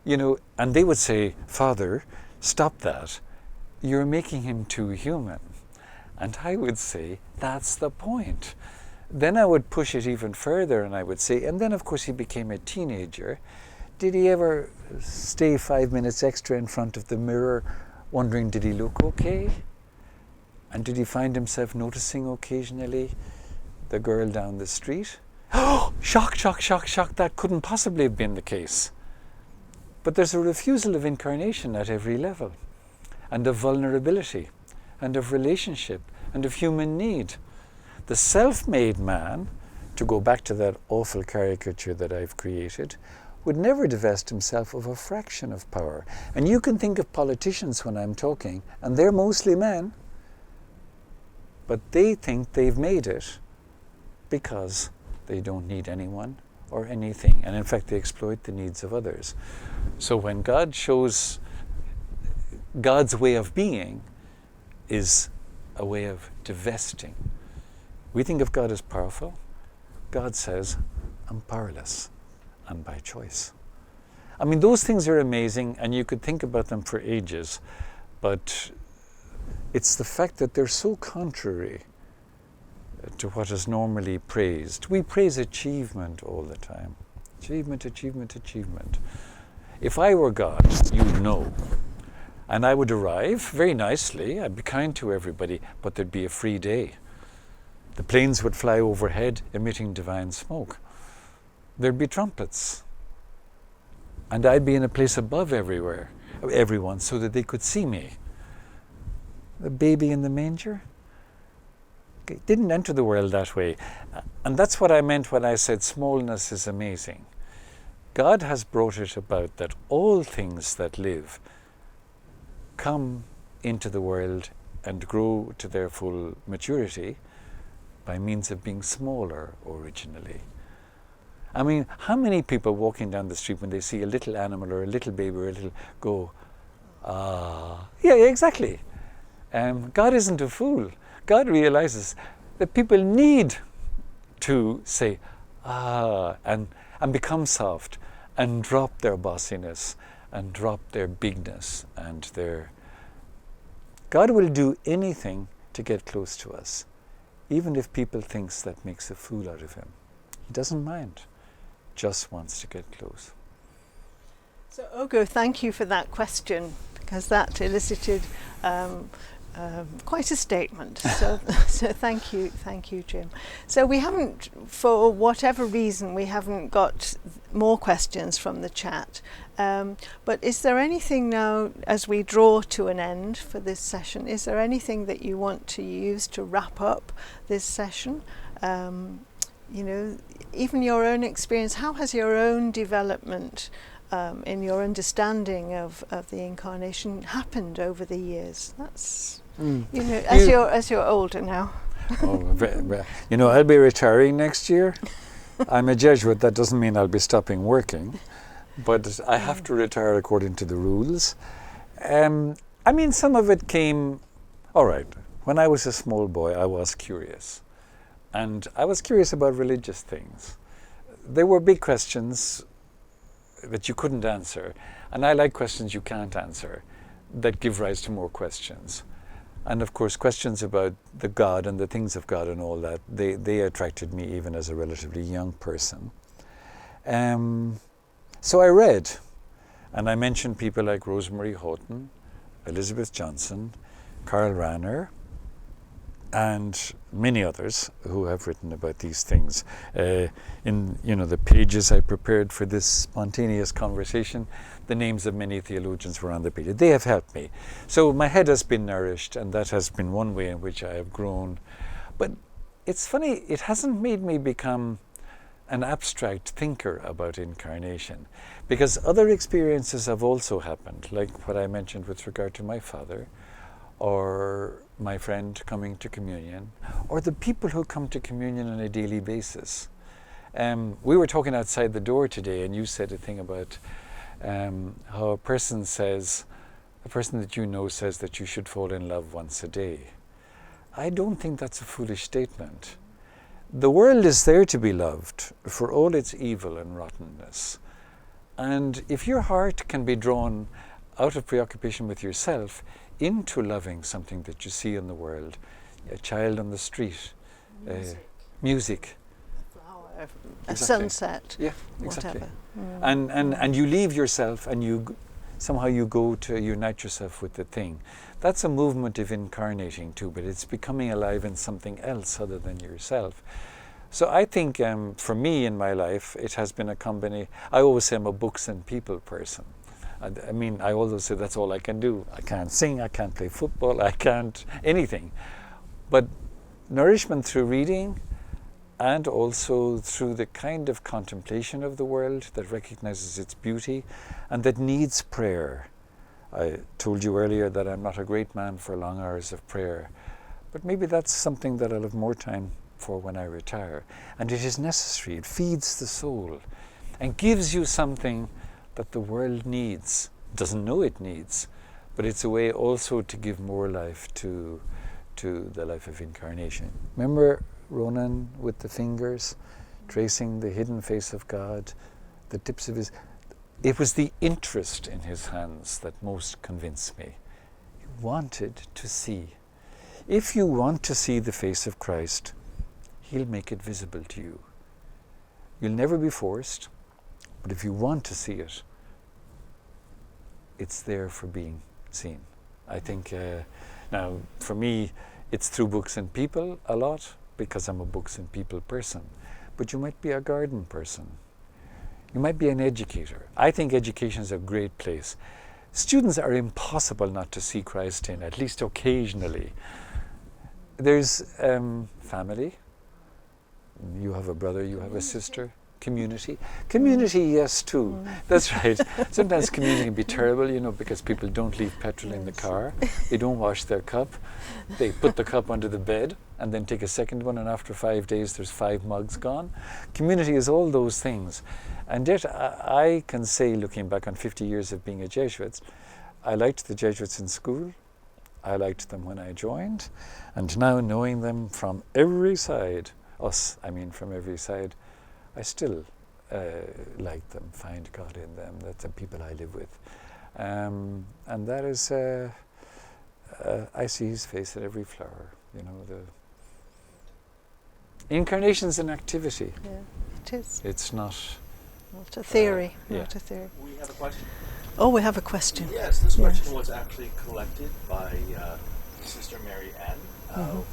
You know, and they would say, Father, stop that. You're making him too human. And I would say, that's the point. Then I would push it even further, and I would say, and then of course he became a teenager. Did he ever stay 5 minutes extra in front of the mirror, wondering, did he look okay? And did he find himself noticing occasionally the girl down the street? Oh, shock, shock, shock, shock, that couldn't possibly have been the case. But there's a refusal of incarnation at every level, and of vulnerability, and of relationship, and of human need. The self-made man, to go back to that awful caricature that I've created, would never divest himself of a fraction of power. And you can think of politicians when I'm talking, and they're mostly men, but they think they've made it because they don't need anyone, or anything. And in fact, they exploit the needs of others. So when God shows God's way of being is a way of divesting. We think of God as powerful. God says, I'm powerless. I'm by choice. I mean, those things are amazing, and you could think about them for ages, but it's the fact that they're so contrary to what is normally praised. We praise achievement all the time. Achievement, achievement, achievement. If I were God, you'd know. And I would arrive very nicely, I'd be kind to everybody, but there'd be a free day. The planes would fly overhead, emitting divine smoke. There'd be trumpets. And I'd be in a place above everyone, so that they could see me. The baby in the manger didn't enter the world that way. And that's what I meant when I said smallness is amazing. God has brought it about that all things that live come into the world and grow to their full maturity by means of being smaller originally. I mean, how many people walking down the street when they see a little animal or a little baby or a little go, yeah, exactly. God isn't a fool. God realizes that people need to say, and become soft and drop their bossiness and drop their bigness and their... God will do anything to get close to us, even if people think that makes a fool out of him. He doesn't mind, just wants to get close.
So Ogo, thank you for that question, because that elicited quite a statement. So thank you, Jim. So we haven't, for whatever reason, we haven't got more questions from the chat. But is there anything now, as we draw to an end for this session, is there anything that you want to use to wrap up this session? You know, even your own experience, how has your own development in your understanding of the Incarnation happened over the years? That's, you know, as you're older now.
You know, I'll be retiring next year. I'm a Jesuit. That doesn't mean I'll be stopping working, but I have to retire according to the rules. I mean, some of it came, all right, when I was a small boy, I was curious. And I was curious about religious things. There were big questions that you couldn't answer. And I like questions you can't answer that give rise to more questions. And of course, questions about the God and the things of God and all that, they attracted me even as a relatively young person. So I read, and I mentioned people like Rosemary Houghton, Elizabeth Johnson, Karl Rahner, and many others who have written about these things. In the pages I prepared for this spontaneous conversation, the names of many theologians were on the page. They have helped me. So my head has been nourished, and that has been one way in which I have grown. But it's funny, it hasn't made me become an abstract thinker about incarnation, because other experiences have also happened, like what I mentioned with regard to my father, or my friend coming to communion, or the people who come to communion on a daily basis. We were talking outside the door today, and you said a thing about how a person that you know says that you should fall in love once a day. I don't think that's a foolish statement. The world is there to be loved for all its evil and rottenness. And if your heart can be drawn out of preoccupation with yourself into loving something that you see in the world, a child on the street, music,
a flower, a
exactly.
Sunset,
yeah, exactly.
Whatever.
And you leave yourself and you somehow you go to unite yourself with the thing. That's a movement of incarnating too, but it's becoming alive in something else other than yourself. So I think for me in my life, it has been a combination. I always say I'm a books and people person. I mean, I always say that's all I can do. I can't sing, I can't play football, I can't anything. But nourishment through reading, and also through the kind of contemplation of the world that recognizes its beauty and that needs prayer. I told you earlier that I'm not a great man for long hours of prayer, but maybe that's something that I'll have more time for when I retire. And it is necessary. It feeds the soul and gives you something that the world needs, doesn't know it needs, but it's a way also to give more life to the life of incarnation. Remember Ronan with the fingers, tracing the hidden face of God, the tips of his... It was the interest in his hands that most convinced me. He wanted to see. If you want to see the face of Christ, he'll make it visible to you. You'll never be forced, but if you want to see it, it's there for being seen. I think, now for me, it's through books and people a lot, because I'm a books and people person. But you might be a garden person. You might be an educator. I think education is a great place. Students are impossible not to see Christ in, at least occasionally. There's family. You have a brother, you have a sister. Community. Community, yes, too. That's right. Sometimes community can be terrible, you know, because people don't leave petrol in the car. They don't wash their cup. They put the cup under the bed and then take a second one, and after 5 days there's 5 mugs gone. Community is all those things. And yet I can say, looking back on 50 years of being a Jesuit, I liked the Jesuits in school. I liked them when I joined. And now knowing them from every side, from every side, I still like them, find God in them. That's the people I live with. And that is, I see his face at every flower. You know, the incarnation's an activity.
Yeah, it is.
It's not
a theory.
Yeah.
We have a question.
Oh, we have a question.
Yes, this question was actually collected by Sister Mary Ann, who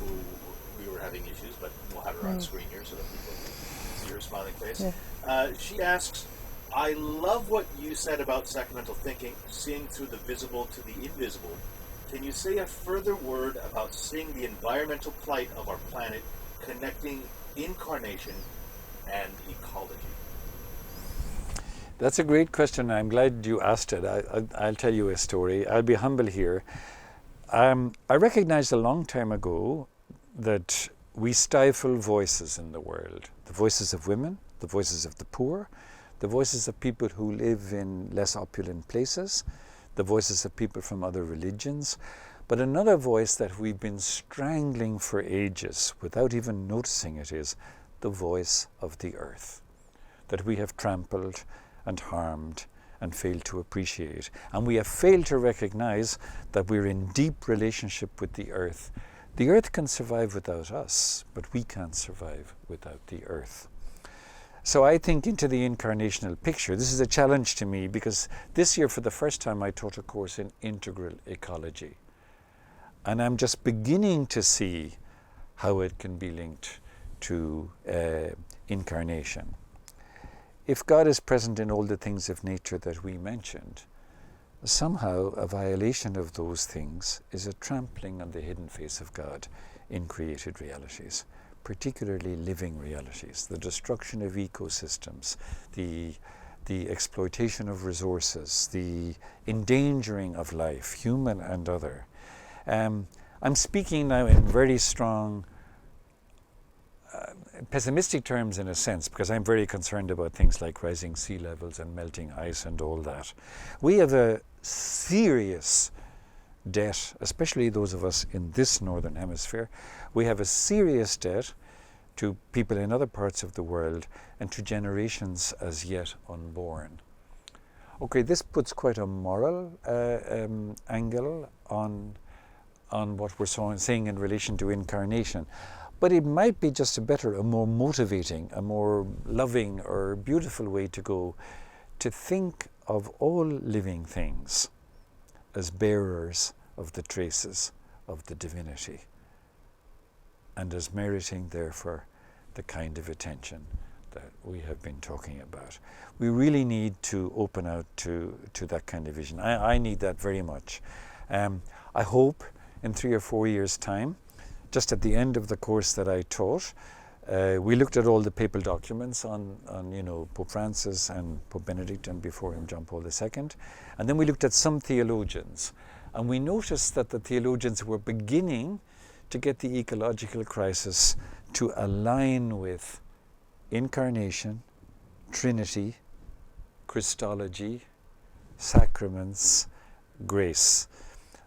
we were having issues, but we'll have her on screen here so that people can see her smiling face.
Yeah.
She asks, I love what you said about sacramental thinking, seeing through the visible to the invisible. Can you say a further word about seeing the environmental plight of our planet, connecting incarnation and ecology?
That's a great question. I'm glad you asked it. I'll tell you a story. I'll be humble here. I recognized a long time ago that we stifle voices in the world. The voices of women, the voices of the poor, the voices of people who live in less opulent places, the voices of people from other religions. But another voice that we've been strangling for ages without even noticing it is the voice of the earth, that we have trampled and harmed and failed to appreciate. And we have failed to recognize that we're in deep relationship with the earth. The earth can survive without us, but we can't survive without the earth. So I think into the incarnational picture. This is a challenge to me because this year for the first time I taught a course in integral ecology. And I'm just beginning to see how it can be linked to incarnation. If God is present in all the things of nature that we mentioned, somehow a violation of those things is a trampling on the hidden face of God in created realities, particularly living realities, the destruction of ecosystems, the exploitation of resources, the endangering of life, human and other. I'm speaking now in very strong pessimistic terms in a sense, because I'm very concerned about things like rising sea levels and melting ice and all that. We have a serious debt, especially those of us in this northern hemisphere. We have a serious debt to people in other parts of the world and to generations as yet unborn. Okay, this puts quite a moral angle on what we're saying in relation to incarnation. But it might be just a more motivating, a more loving or beautiful way to go, to think of all living things as bearers of the traces of the divinity and as meriting, therefore, the kind of attention that we have been talking about. We really need to open out to that kind of vision. I need that very much. I hope in 3 or 4 years' time, just at the end of the course that I taught, we looked at all the papal documents on Pope Francis and Pope Benedict and before him John Paul II. And then we looked at some theologians. And we noticed that the theologians were beginning to get the ecological crisis to align with Incarnation, Trinity, Christology, sacraments, grace.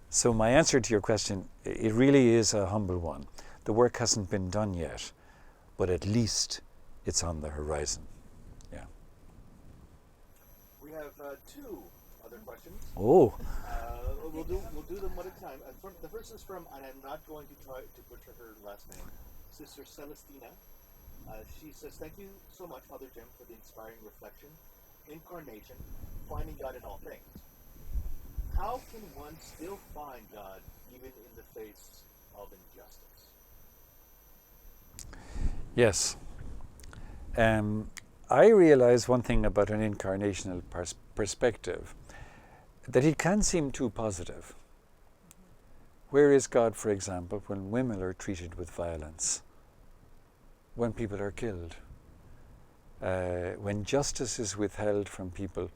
So my answer to your question, it really is a humble one. The work hasn't been done yet, but at least it's on the horizon. Yeah.
We have two other questions.
Oh.
We'll do them one at a time. The first is from, and I'm not going to try to butcher her last name, Sister Celestina. She says, "Thank you so much, Father Jim, for the inspiring reflection, Incarnation, finding God in all things. How can one still find God even in the face of injustice?"
Yes. I realize one thing about an incarnational perspective, that it can seem too positive. Where is God, for example, when women are treated with violence? When people are killed? When justice is withheld from people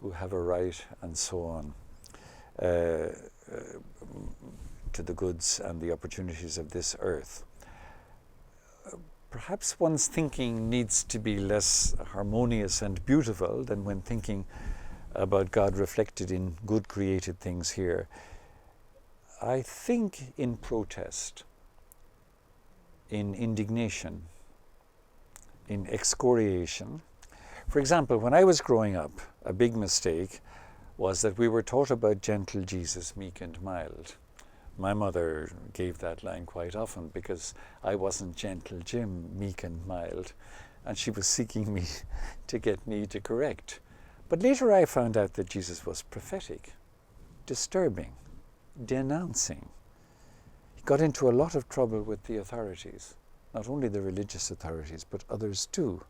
who have a right and so on to the goods and the opportunities of this earth. Perhaps one's thinking needs to be less harmonious and beautiful than when thinking about God reflected in good created things here. I think in protest, in indignation, in excoriation. For example, when I was growing up, a big mistake was that we were taught about gentle Jesus, meek and mild. My mother gave that line quite often because I wasn't gentle Jim, meek and mild, and she was seeking me to get me to correct. But later I found out that Jesus was prophetic, disturbing, denouncing. He got into a lot of trouble with the authorities, not only the religious authorities, but others too.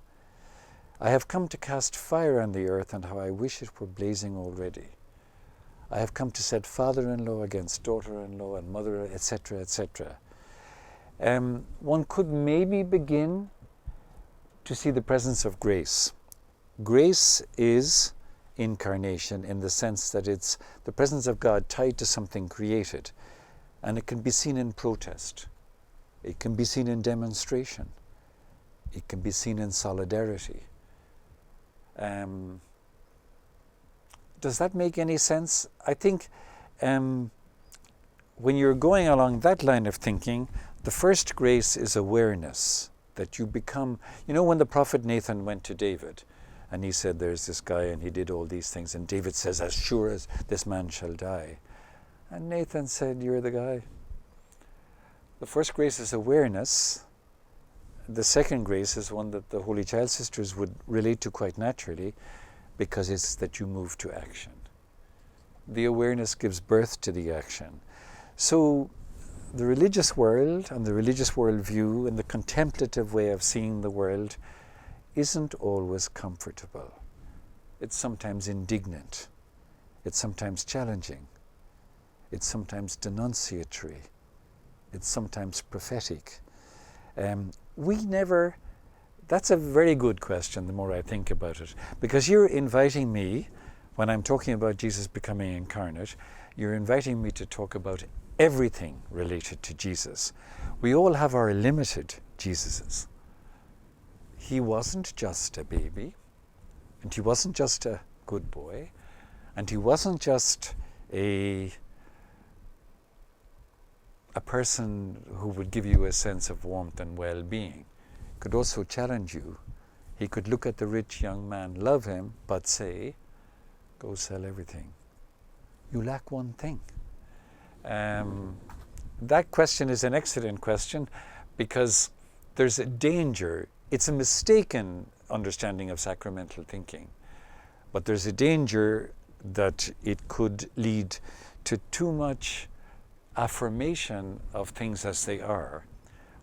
"I have come to cast fire on the earth, and how I wish it were blazing already. I have come to set father-in-law against daughter-in-law and mother, etc., etc." One could maybe begin to see the presence of grace. Grace is incarnation in the sense that it's the presence of God tied to something created, and it can be seen in protest. It can be seen in demonstration. It can be seen in solidarity. Does that make any sense? I think when you're going along that line of thinking, the first grace is awareness, that you become, when the prophet Nathan went to David, and he said, "There's this guy, and he did all these things," and David says, "As sure as this man shall die." And Nathan said, "You're the guy." The first grace is awareness. The second grace is one that the Holy Child Sisters would relate to quite naturally, because it's that you move to action. The awareness gives birth to the action. So the religious world and the religious worldview and the contemplative way of seeing the world isn't always comfortable. It's sometimes indignant. It's sometimes challenging. It's sometimes denunciatory. It's sometimes prophetic. That's a very good question, the more I think about it, because you're inviting me, when I'm talking about Jesus becoming incarnate, you're inviting me to talk about everything related to Jesus. We all have our limited Jesuses. He wasn't just a baby, and he wasn't just a good boy, and he wasn't just a person who would give you a sense of warmth and well-being. He could also challenge you. He could look at the rich young man, love him, but say, "Go sell everything. You lack one thing." That question is an excellent question because there's a danger. It's a mistaken understanding of sacramental thinking, but there's a danger that it could lead to too much affirmation of things as they are,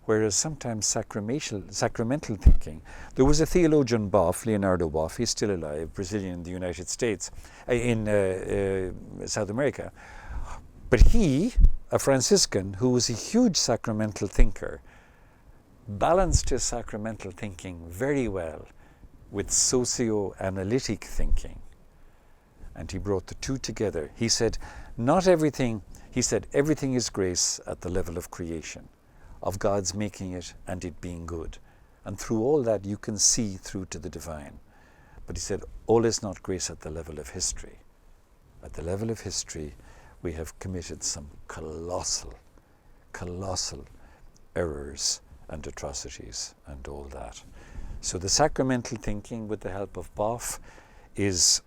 whereas sometimes sacramental thinking. There was a theologian Boff, Leonardo Boff, he's still alive, Brazilian in the United States, in South America. But he, a Franciscan who was a huge sacramental thinker, balanced his sacramental thinking very well with socio-analytic thinking. And he brought the two together. He said, everything is grace at the level of creation. of God's making it and it being good. And through all that you can see through to the divine. But he said, all is not grace at the level of history. At the level of history, we have committed some colossal errors and atrocities and all that. So the sacramental thinking, with the help of Boff, is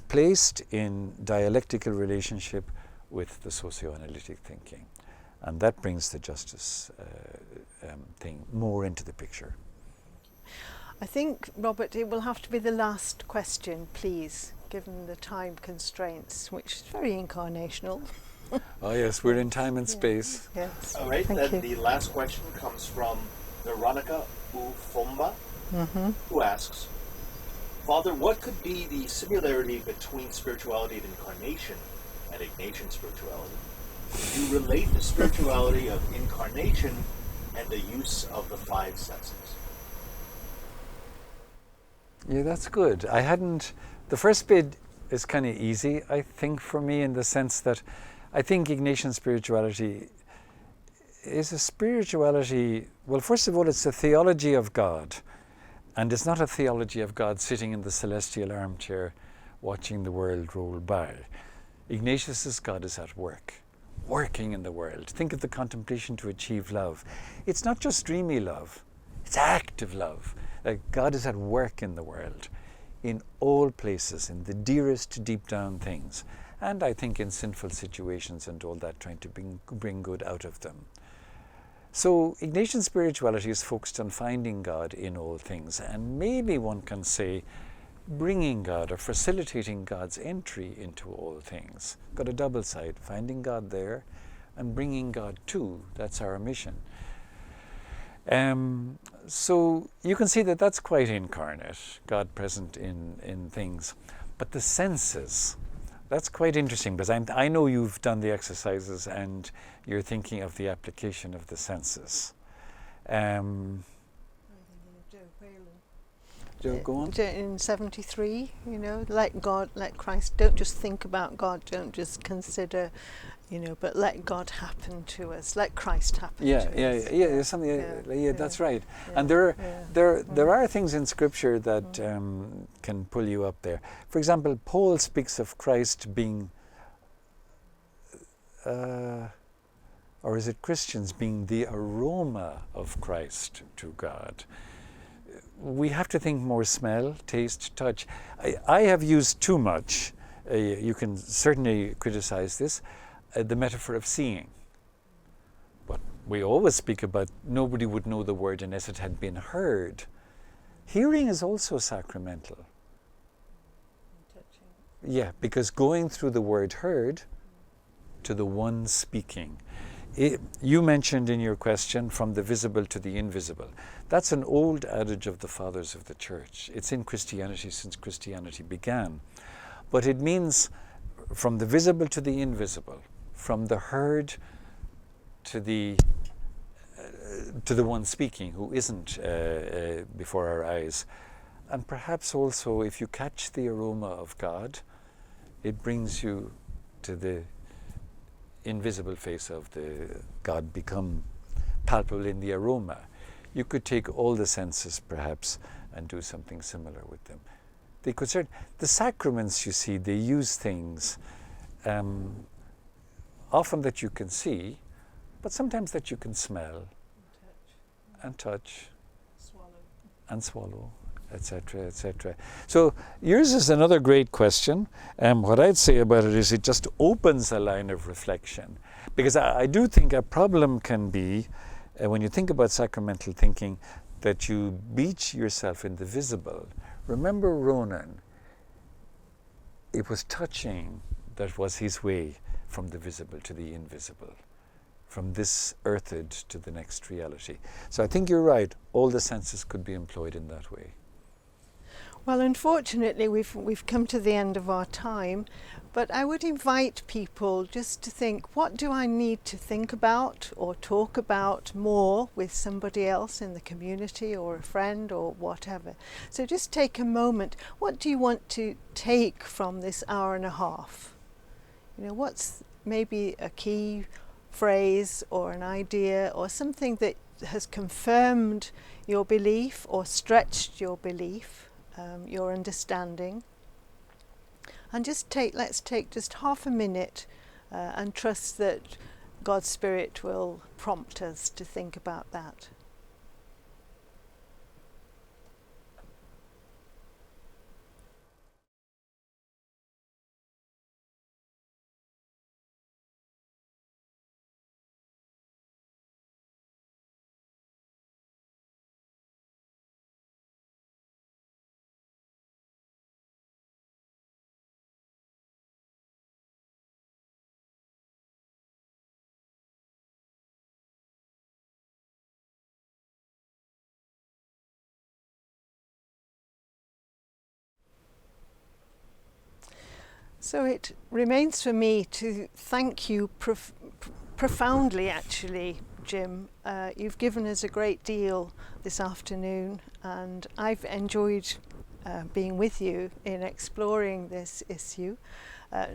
placed in dialectical relationship with the socioanalytic thinking. And that brings the justice thing more into the picture.
I think, Robert, it will have to be the last question, please, given the time constraints, which is very incarnational.
Oh yes, we're in time and space.
Yes.
All right,
Thank
then
you.
the last question comes from Veronica Ufomba, who asks, Father, what could be the similarity between spirituality of incarnation and Ignatian spirituality? You relate the spirituality of incarnation and the use of the five senses.
Yeah, that's good. The first bit is kind of easy, I think, for me, in the sense that I think Ignatian spirituality is a spirituality, well, first of all, it's a theology of God. And it's not a theology of God sitting in the celestial armchair watching the world roll by. Ignatius's God is at work, working in the world. Think of the contemplation to achieve love. It's not just dreamy love, it's active love. God is at work in the world, in all places, in the dearest deep down things. And I think in sinful situations and all that, trying to bring good out of them. So Ignatian spirituality is focused on finding God in all things, and maybe one can say bringing God or facilitating God's entry into all things. Got a double side, finding God there and bringing God too. That's our mission. So you can see that that's quite incarnate, God present in things. But the senses, that's quite interesting, because I know you've done the exercises and you're thinking of the application of the senses. Joe, go on.
In 73, let God, let Christ, don't just think about God, don't just consider, but let God happen to us, let Christ happen to us.
Yeah, something. That's right. Yeah. And there are things in Scripture that can pull you up there. For example, Paul speaks of Christ being, or is it Christians being the aroma of Christ to God? We have to think more smell, taste, touch. I have used too much, you can certainly criticize this, the metaphor of seeing. But we always speak about nobody would know the word unless it had been heard. Hearing is also sacramental. Yeah, because going through the word heard to the one speaking. You mentioned in your question, from the visible to the invisible. That's an old adage of the fathers of the church. It's in Christianity since Christianity began. But it means from the visible to the invisible, from the heard to the one speaking, who isn't before our eyes. And perhaps also, if you catch the aroma of God, it brings you to the invisible face of the God become palpable in the aroma. You could take all the senses perhaps and do something similar with them. They could the sacraments, you see, they use things often that you can see, but sometimes that you can smell and touch and swallow, etc., etc. So yours is another great question. What I'd say about it is it just opens a line of reflection. Because I do think a problem can be, when you think about sacramental thinking, that you beach yourself in the visible. Remember Ronan, it was touching that was his way from the visible to the invisible, from this earthed to the next reality. So I think you're right, all the senses could be employed in that way.
Well, unfortunately, we've come to the end of our time, but I would invite people just to think, what do I need to think about or talk about more with somebody else in the community or a friend or whatever? So just take a moment. What do you want to take from this hour and a half? What's maybe a key phrase or an idea or something that has confirmed your belief or stretched your belief, your understanding. And let's take just half a minute and trust that God's Spirit will prompt us to think about that. So it remains for me to thank you profoundly, actually, Jim. You've given us a great deal this afternoon, and I've enjoyed being with you in exploring this issue.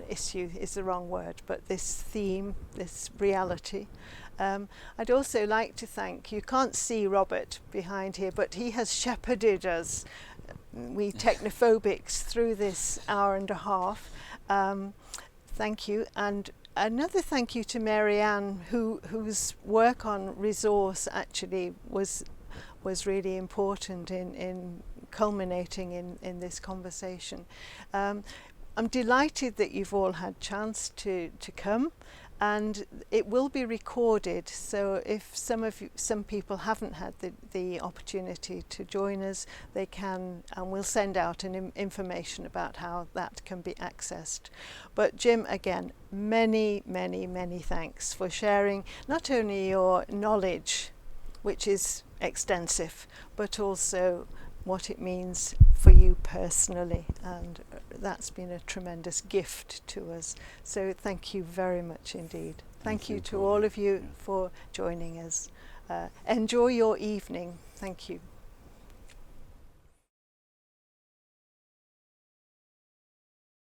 Issue is the wrong word, but this theme, this reality. I'd also like to thank, you can't see Robert behind here, but he has shepherded us, we technophobics, through this hour and a half. Thank you, and another thank you to Marianne, whose work on resource actually was really important in culminating in this conversation. I'm delighted that you've all had chance to come, and it will be recorded, so if some people haven't had the opportunity to join us, they can, and we'll send out an information about how that can be accessed. But Jim, again, many thanks for sharing not only your knowledge, which is extensive, but also what it means for you personally, and that's been a tremendous gift to us. So thank you very much indeed. Thank you to all of you for joining us. Enjoy your evening. Thank you.